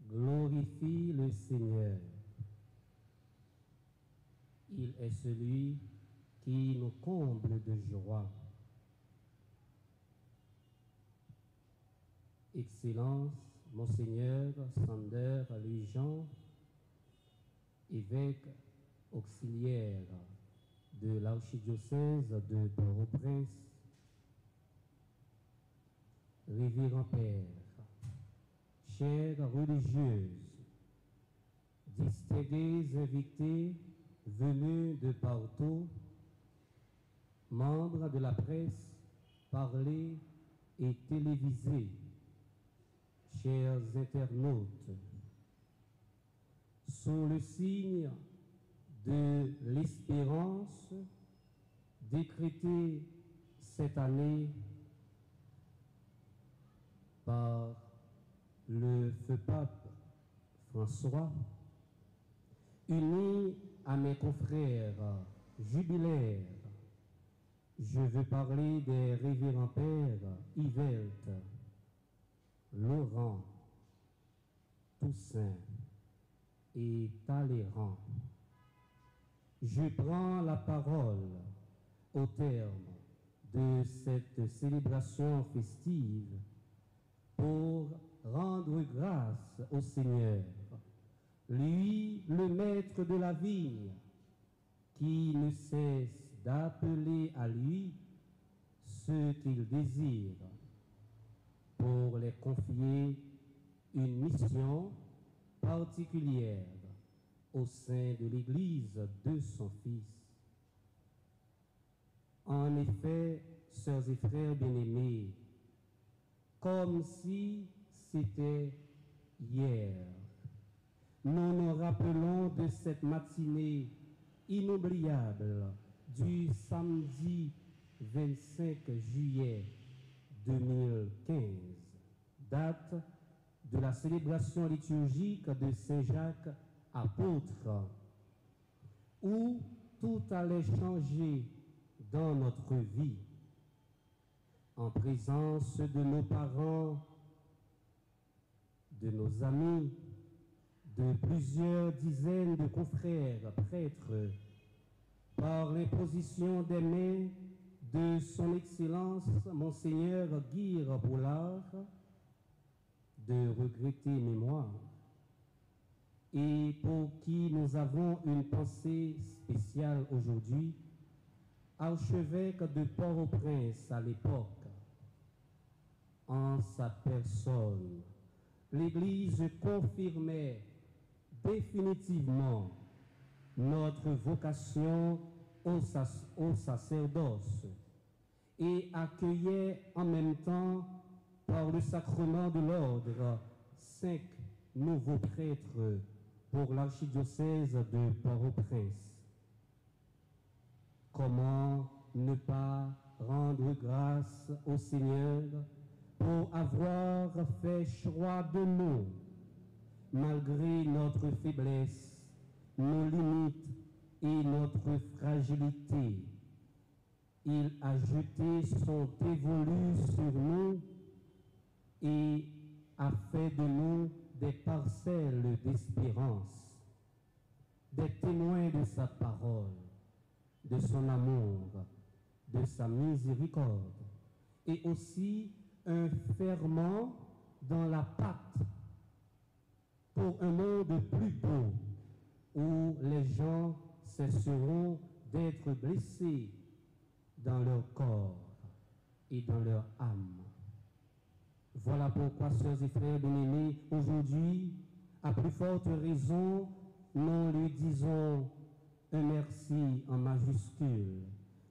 glorifie le Seigneur. Il est celui qui nous comble de joie. Excellence, Monseigneur Sander Louis-Jean, évêque auxiliaire de l'archidiocèse de Port-au-Prince, Révérend Père, chères religieuses, distingués invités venus de partout, membres de la presse parlée et télévisée, chers internautes, sous le signe de l'espérance décrétée cette année par le feu pape François, unis à mes confrères jubilaires, je veux parler des révérends pères Yvelte, Laurent, Toussaint et Talleyrand. Je prends la parole au terme de cette célébration festive pour rendre grâce au Seigneur, lui le maître de la vigne, qui ne cesse d'appeler à lui ceux qu'il désire pour les confier une mission particulière au sein de l'Église de son Fils. En effet, sœurs et frères bien-aimés, comme si c'était hier, nous nous rappelons de cette matinée inoubliable du samedi 25 juillet 2015, date de la célébration liturgique de Saint Jacques apôtre, où tout allait changer dans notre vie, en présence de nos parents, de nos amis, de plusieurs dizaines de confrères prêtres, par l'imposition des mains de son Excellence Monseigneur Guy Boulard, de regretter mémoire, et pour qui nous avons une pensée spéciale aujourd'hui, archevêque de Port-au-Prince à l'époque. En sa personne, l'Église confirmait définitivement notre vocation au sacerdoce et accueillait en même temps, par le sacrement de l'ordre, 5 nouveaux prêtres pour l'archidiocèse de Port-au-Prince. Comment ne pas rendre grâce au Seigneur pour avoir fait choix de nous, malgré notre faiblesse, nos limites et notre fragilité. Il a jeté son dévolu sur nous et a fait de nous des parcelles d'espérance, des témoins de sa parole, de son amour, de sa miséricorde, et aussi un ferment dans la pâte pour un monde plus beau, où les gens cesseront d'être blessés dans leur corps et dans leur âme. Voilà pourquoi, sœurs et frères bien-aimés, aujourd'hui, à plus forte raison, nous lui disons un merci en majuscule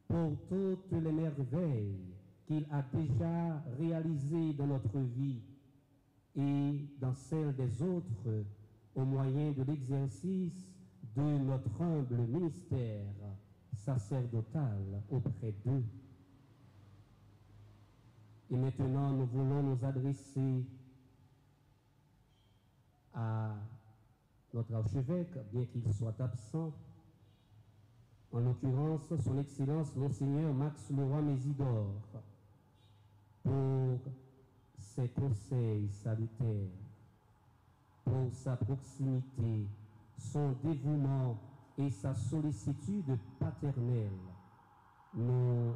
pour toutes les merveilles qu'il a déjà réalisées dans notre vie et dans celle des autres au moyen de l'exercice de notre humble ministère sacerdotal auprès d'eux. Et maintenant, nous voulons nous adresser à notre archevêque, bien qu'il soit absent, en l'occurrence son Excellence Monseigneur Max Leroy-Mésidor, pour ses conseils salutaires, pour sa proximité, son dévouement et sa sollicitude paternelle. Nous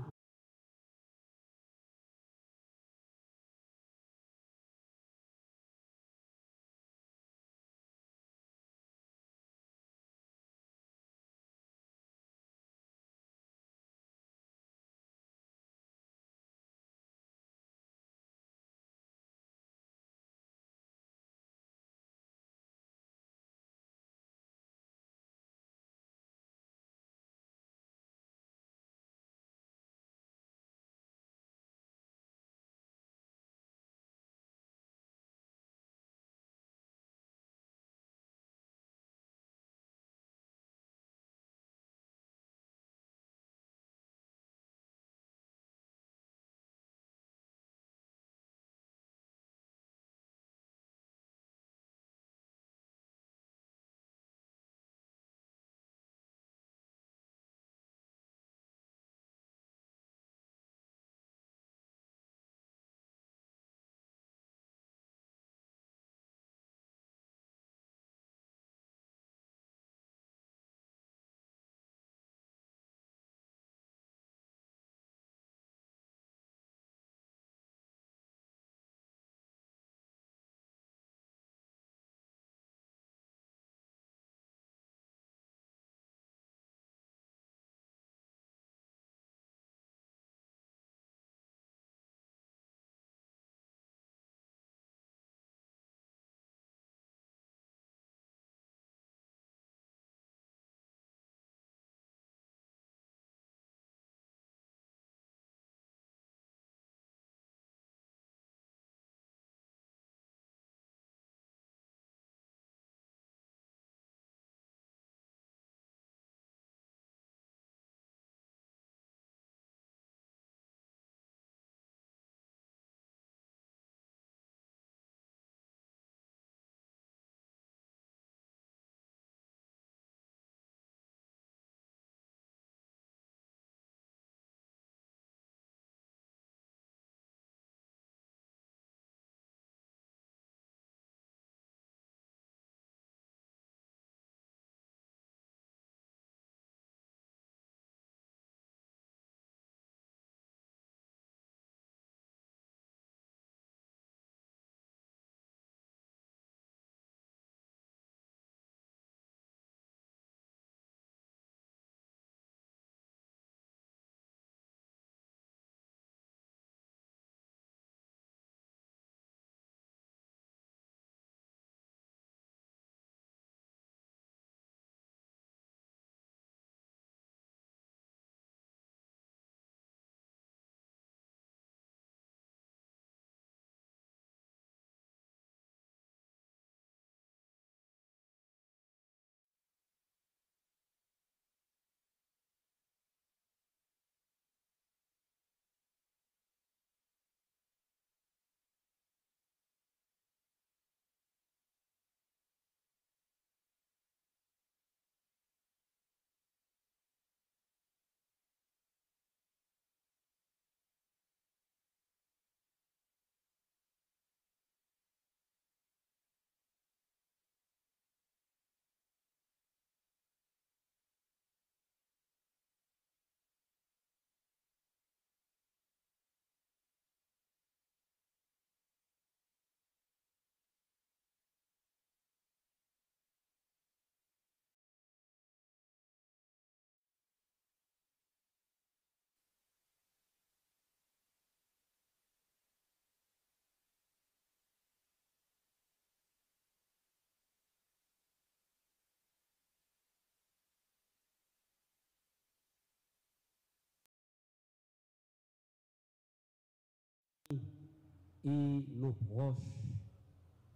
et nos proches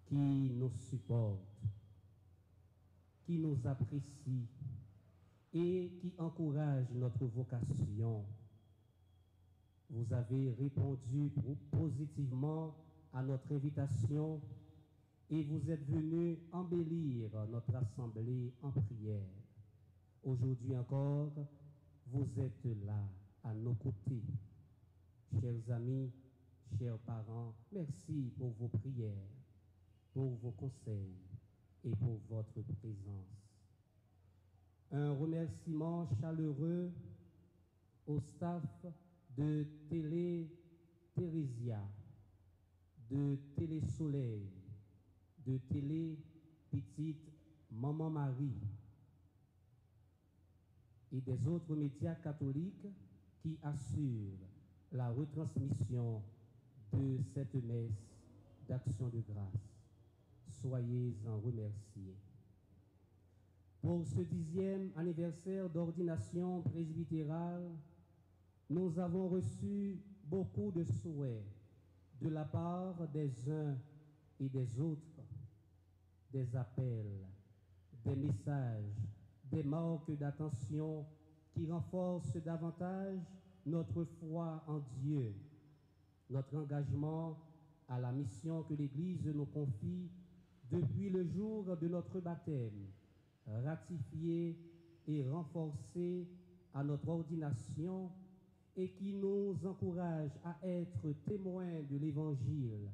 qui nous supportent, qui nous apprécient et qui encouragent notre vocation. Vous avez répondu positivement à notre invitation et vous êtes venus embellir notre assemblée en prière. Aujourd'hui encore, vous êtes là, à nos côtés. Chers amis, chers parents, merci pour vos prières, pour vos conseils et pour votre présence. Un remerciement chaleureux au staff de Télé Thérésia, de Télé Soleil, de Télé Petite Maman Marie et des autres médias catholiques qui assurent la retransmission de cette messe d'action de grâce. Soyez-en remerciés. Pour ce 10e anniversaire d'ordination presbytérale, nous avons reçu beaucoup de souhaits de la part des uns et des autres, des appels, des messages, des marques d'attention qui renforcent davantage notre foi en Dieu, notre engagement à la mission que l'Église nous confie depuis le jour de notre baptême, ratifié et renforcé à notre ordination et qui nous encourage à être témoins de l'Évangile,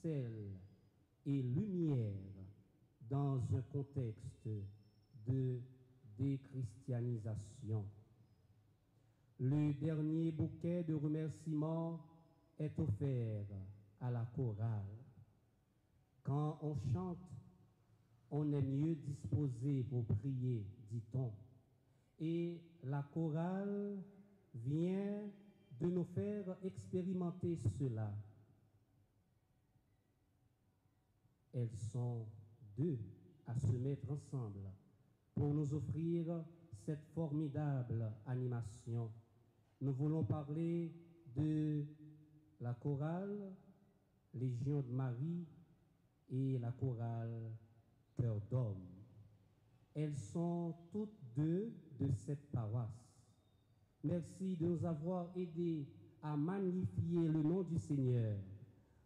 sel et lumière dans un contexte de déchristianisation. Le dernier bouquet de remerciements est offert à la chorale. Quand on chante, on est mieux disposé pour prier, dit-on. Et la chorale vient de nous faire expérimenter cela. Elles sont deux à se mettre ensemble pour nous offrir cette formidable animation. Nous voulons parler de la chorale Légion de Marie et la chorale Cœur d'Homme. Elles sont toutes deux de cette paroisse. Merci de nous avoir aidés à magnifier le nom du Seigneur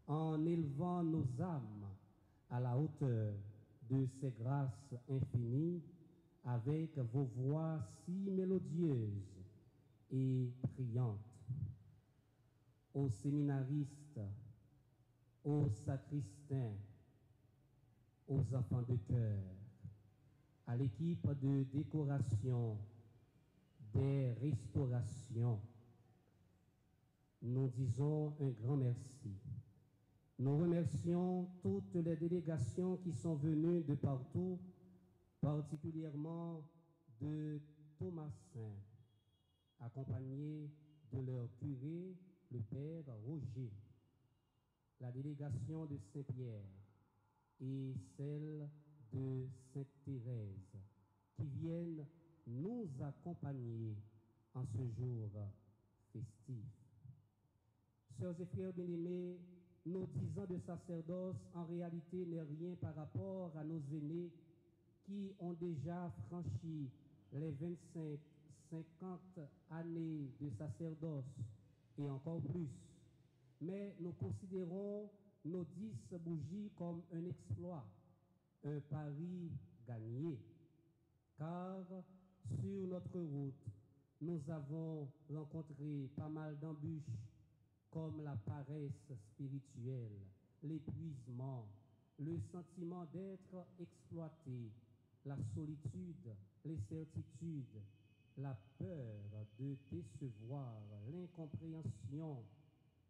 en élevant nos âmes à la hauteur de ses grâces infinies avec vos voix si mélodieuses et priantes. Aux séminaristes, aux sacristains, aux enfants de chœur, à l'équipe de décoration, des restaurations, nous disons un grand merci. Nous remercions toutes les délégations qui sont venues de partout, particulièrement de Thomasin, accompagnés de leur curé, le père Roger, la délégation de Saint-Pierre et celle de Sainte-Thérèse, qui viennent nous accompagner en ce jour festif. Sœurs et frères bien-aimés, nos 10 ans de sacerdoce en réalité n'est rien par rapport à nos aînés qui ont déjà franchi les 25-50 années de sacerdoce et encore plus. Mais nous considérons nos 10 bougies comme un exploit, un pari gagné, car sur notre route, nous avons rencontré pas mal d'embûches comme la paresse spirituelle, l'épuisement, le sentiment d'être exploité, la solitude, les certitudes, la peur de décevoir, l'incompréhension,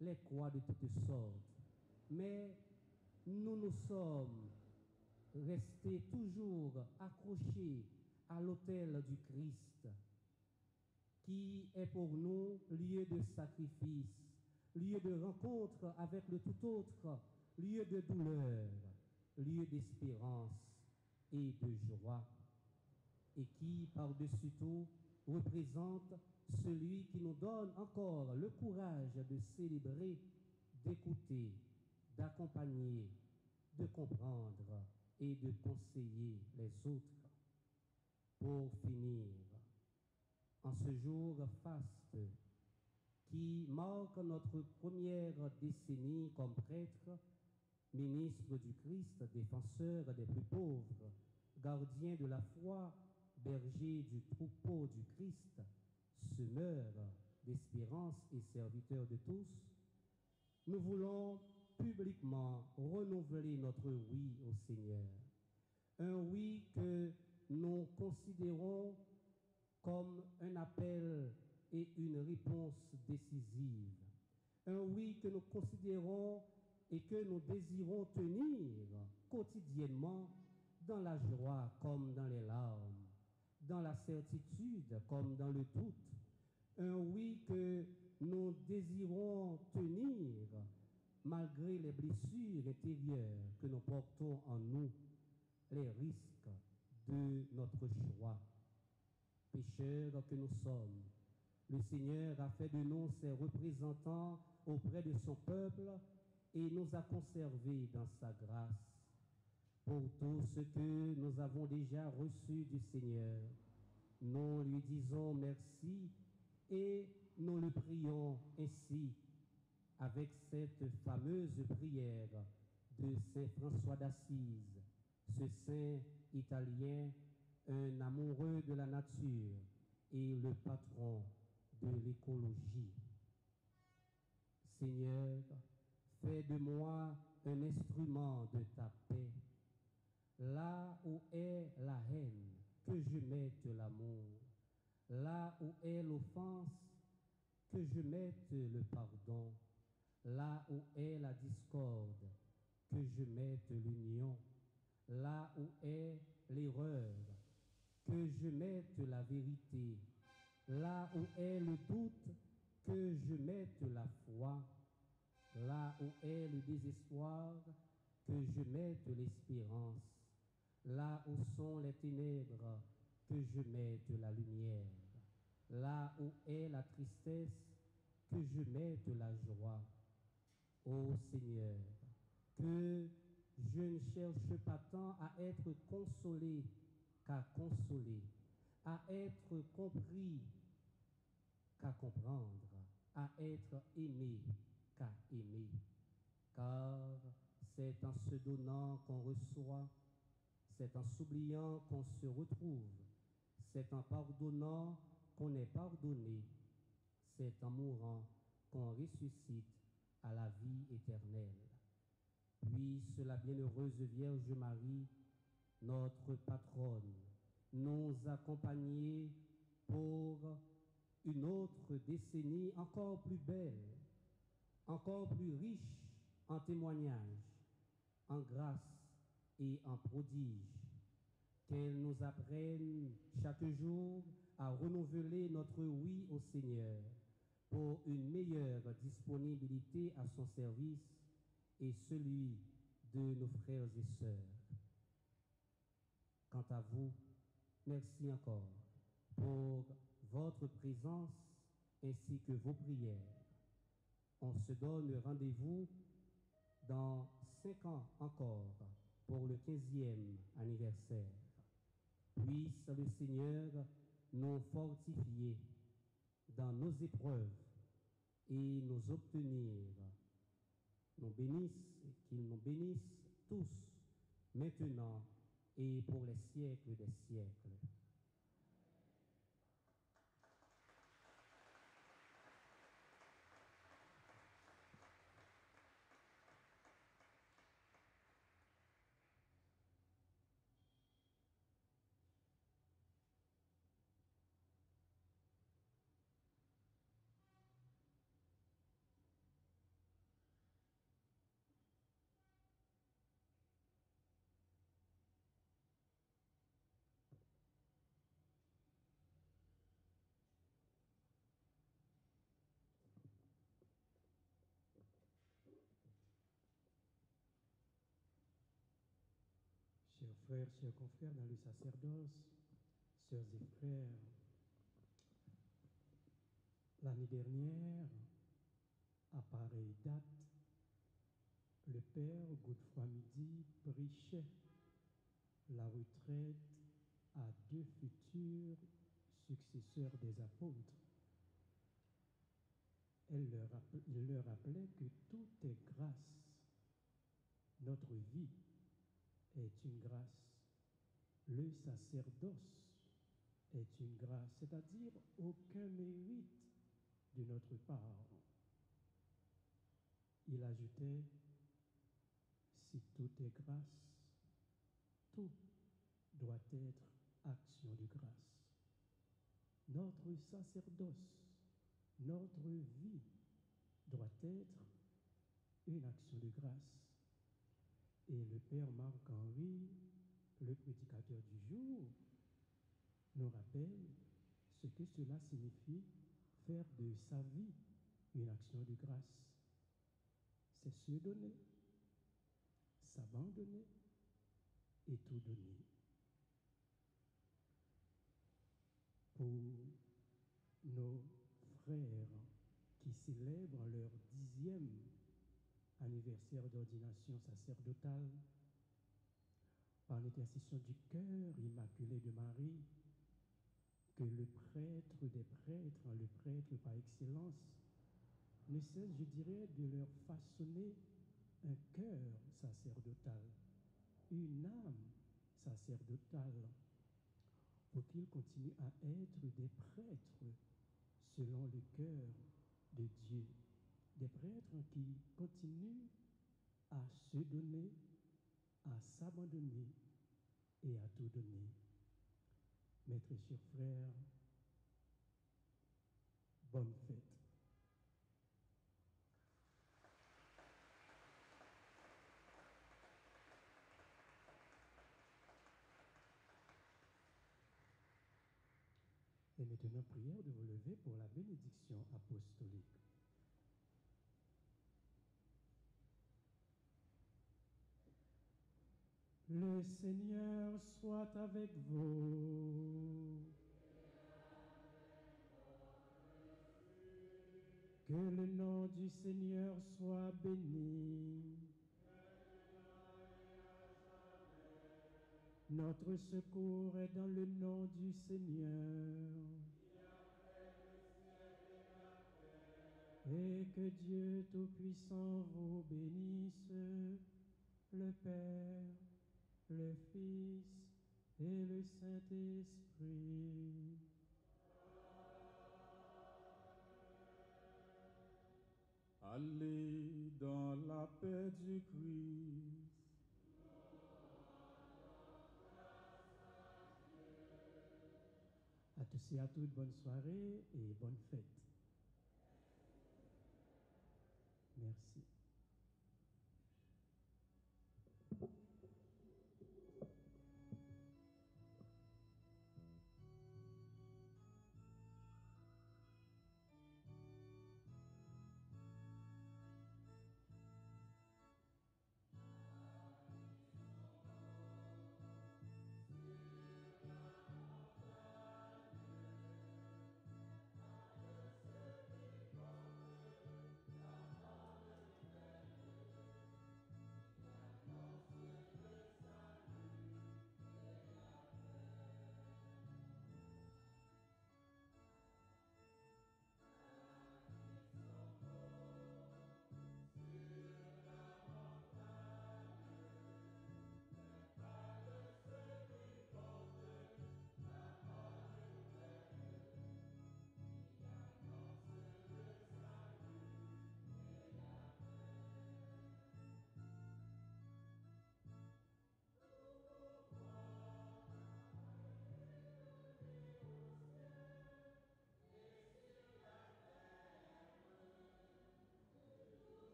les croix de toutes sortes. Mais nous nous sommes restés toujours accrochés à l'autel du Christ, qui est pour nous lieu de sacrifice, lieu de rencontre avec le tout autre, lieu de douleur, lieu d'espérance et de joie, et qui, par-dessus tout, représente celui qui nous donne encore le courage de célébrer, d'écouter d'accompagner, de comprendre et de conseiller les autres. Pour finir, en ce jour faste qui marque notre première décennie comme prêtre, ministre du Christ, défenseur des plus pauvres, gardien de la foi, berger du troupeau du Christ, semeur d'espérance et serviteur de tous, nous voulons publiquement renouveler notre oui au Seigneur. Un oui que nous considérons comme un appel et une réponse décisive. Un oui que nous considérons et que nous désirons tenir quotidiennement dans la joie comme dans les larmes, dans la certitude comme dans le doute. Un oui que nous désirons tenir malgré les blessures intérieures que nous portons en nous, les risques de notre choix. Pécheurs que nous sommes, le Seigneur a fait de nous ses représentants auprès de son peuple et nous a conservés dans sa grâce. Pour tout ce que nous avons déjà reçu du Seigneur, nous lui disons merci et nous le prions ainsi avec cette fameuse prière de Saint François d'Assise, ce saint italien, un amoureux de la nature et le patron de l'écologie. Seigneur, fais de moi un instrument de ta paix. Là où est la haine, que je mette l'amour. Là où est l'offense, que je mette le pardon. Là où est la discorde, que je mette l'union. Là où est l'erreur, que je mette la vérité. Là où est le doute, que je mette la foi. Là où est le désespoir, que je mette l'espérance. Là où sont les ténèbres, que je mette la lumière. Là où est la tristesse, que je mette la joie. Ô Seigneur, que je ne cherche pas tant à être consolé qu'à consoler, à être compris qu'à comprendre, à être aimé qu'à aimer. Car c'est en se donnant qu'on reçoit, c'est en s'oubliant qu'on se retrouve, c'est en pardonnant qu'on est pardonné, c'est en mourant qu'on ressuscite à la vie éternelle. Puisse la bienheureuse Vierge Marie, notre patronne, nous accompagner pour une autre décennie encore plus belle, encore plus riche en témoignages, en grâce et en prodiges. Qu'elle nous apprenne chaque jour à renouveler notre oui au Seigneur pour une meilleure disponibilité à son service et celui de nos frères et sœurs. Quant à vous, merci encore pour votre présence ainsi que vos prières. On se donne rendez-vous dans 5 ans encore pour le 15e anniversaire. Puisse le Seigneur nous fortifier dans nos épreuves et nous obtenir, qu'il nous bénisse tous, maintenant et pour les siècles des siècles. Chers frères, chers confrères dans le sacerdoce, sœurs et frères, l'année dernière, à pareille date, le père Godefroy Midi prêchait la retraite à 2 futurs successeurs des apôtres. Il leur rappelait que tout est grâce. Notre vie est une grâce. Le sacerdoce est une grâce, c'est-à-dire aucun mérite de notre part. Il ajoutait, si tout est grâce, tout doit être action de grâce. Notre sacerdoce, notre vie doit être une action de grâce. Et le père Marc-Henri, le prédicateur du jour, nous rappelle ce que cela signifie faire de sa vie une action de grâce. C'est se donner, s'abandonner et tout donner. Pour nos frères qui célèbrent leur 10e anniversaire d'ordination sacerdotale, par l'intercession du cœur immaculé de Marie, que le prêtre des prêtres, le prêtre par excellence, ne cesse, je dirais, de leur façonner un cœur sacerdotal, une âme sacerdotale, pour qu'ils continuent à être des prêtres selon le cœur de Dieu, des prêtres qui continuent à se donner, à s'abandonner et à tout donner. Mes très chers frères, bonne fête. Et maintenant, prière de vous lever pour la bénédiction apostolique. Le Seigneur soit avec vous. Que le nom du Seigneur soit béni. Notre secours est dans le nom du Seigneur. Et que Dieu Tout-Puissant vous bénisse, le Père, le Fils et le Saint-Esprit. Allez dans la paix du Christ. À tous et à toutes, bonne soirée et bonne fête. Merci.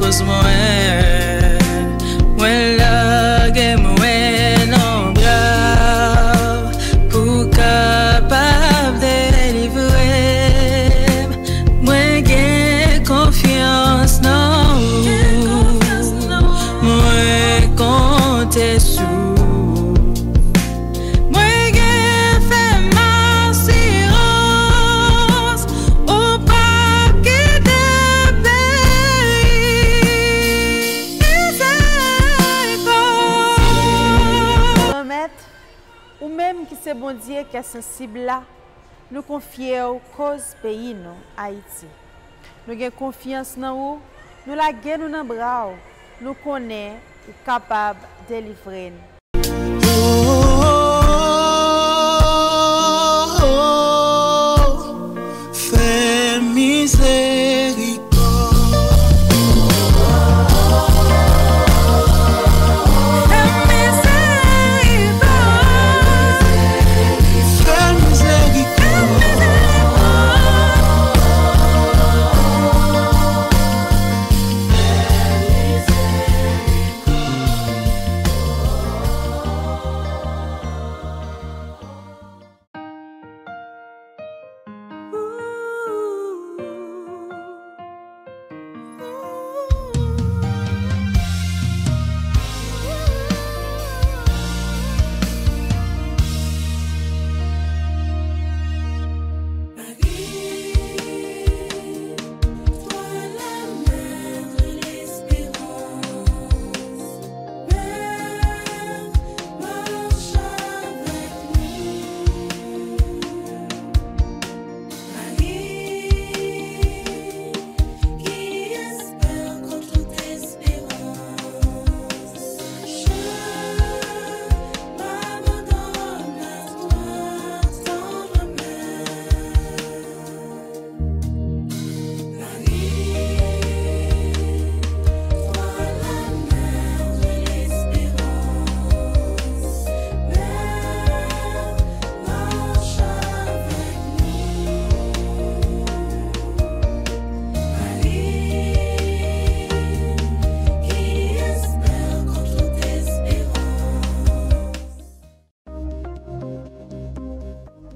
cause mwen lage mwen nan bra pou kapab delivre. Mwen gen konfians nan mwen konte sou. C'est bon Dieu qui est sensible là, nous confions aux cause pays non Haïti. Nous avons confiance dans vous, nous la gagnons dans bras, nous connaissons ou capable de délivrer. Fais miséricorde.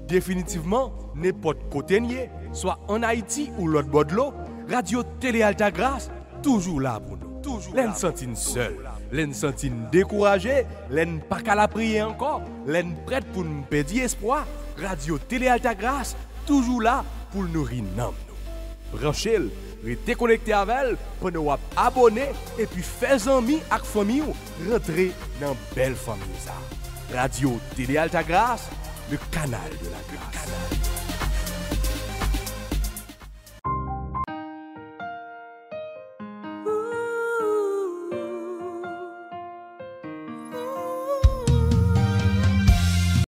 Définitivement, n'importe côté nié, soit en Haïti ou l'autre bord de l'eau, Radio Télé Alta Grâce, toujours là pour nous. L'en sentine seul, l'en sentine découragé, l'en pas qu'à la prier encore, l'en prête pour nous perdre espoir. Radio Télé Alta Grâce, toujours là pour nous nourrir. Branchez-le, restez connecté avec elle, pour nous abonner et puis faites amis avec famille, rentrer dans belle famille. Radio Télé Alta Grâce, le canal de la grâce.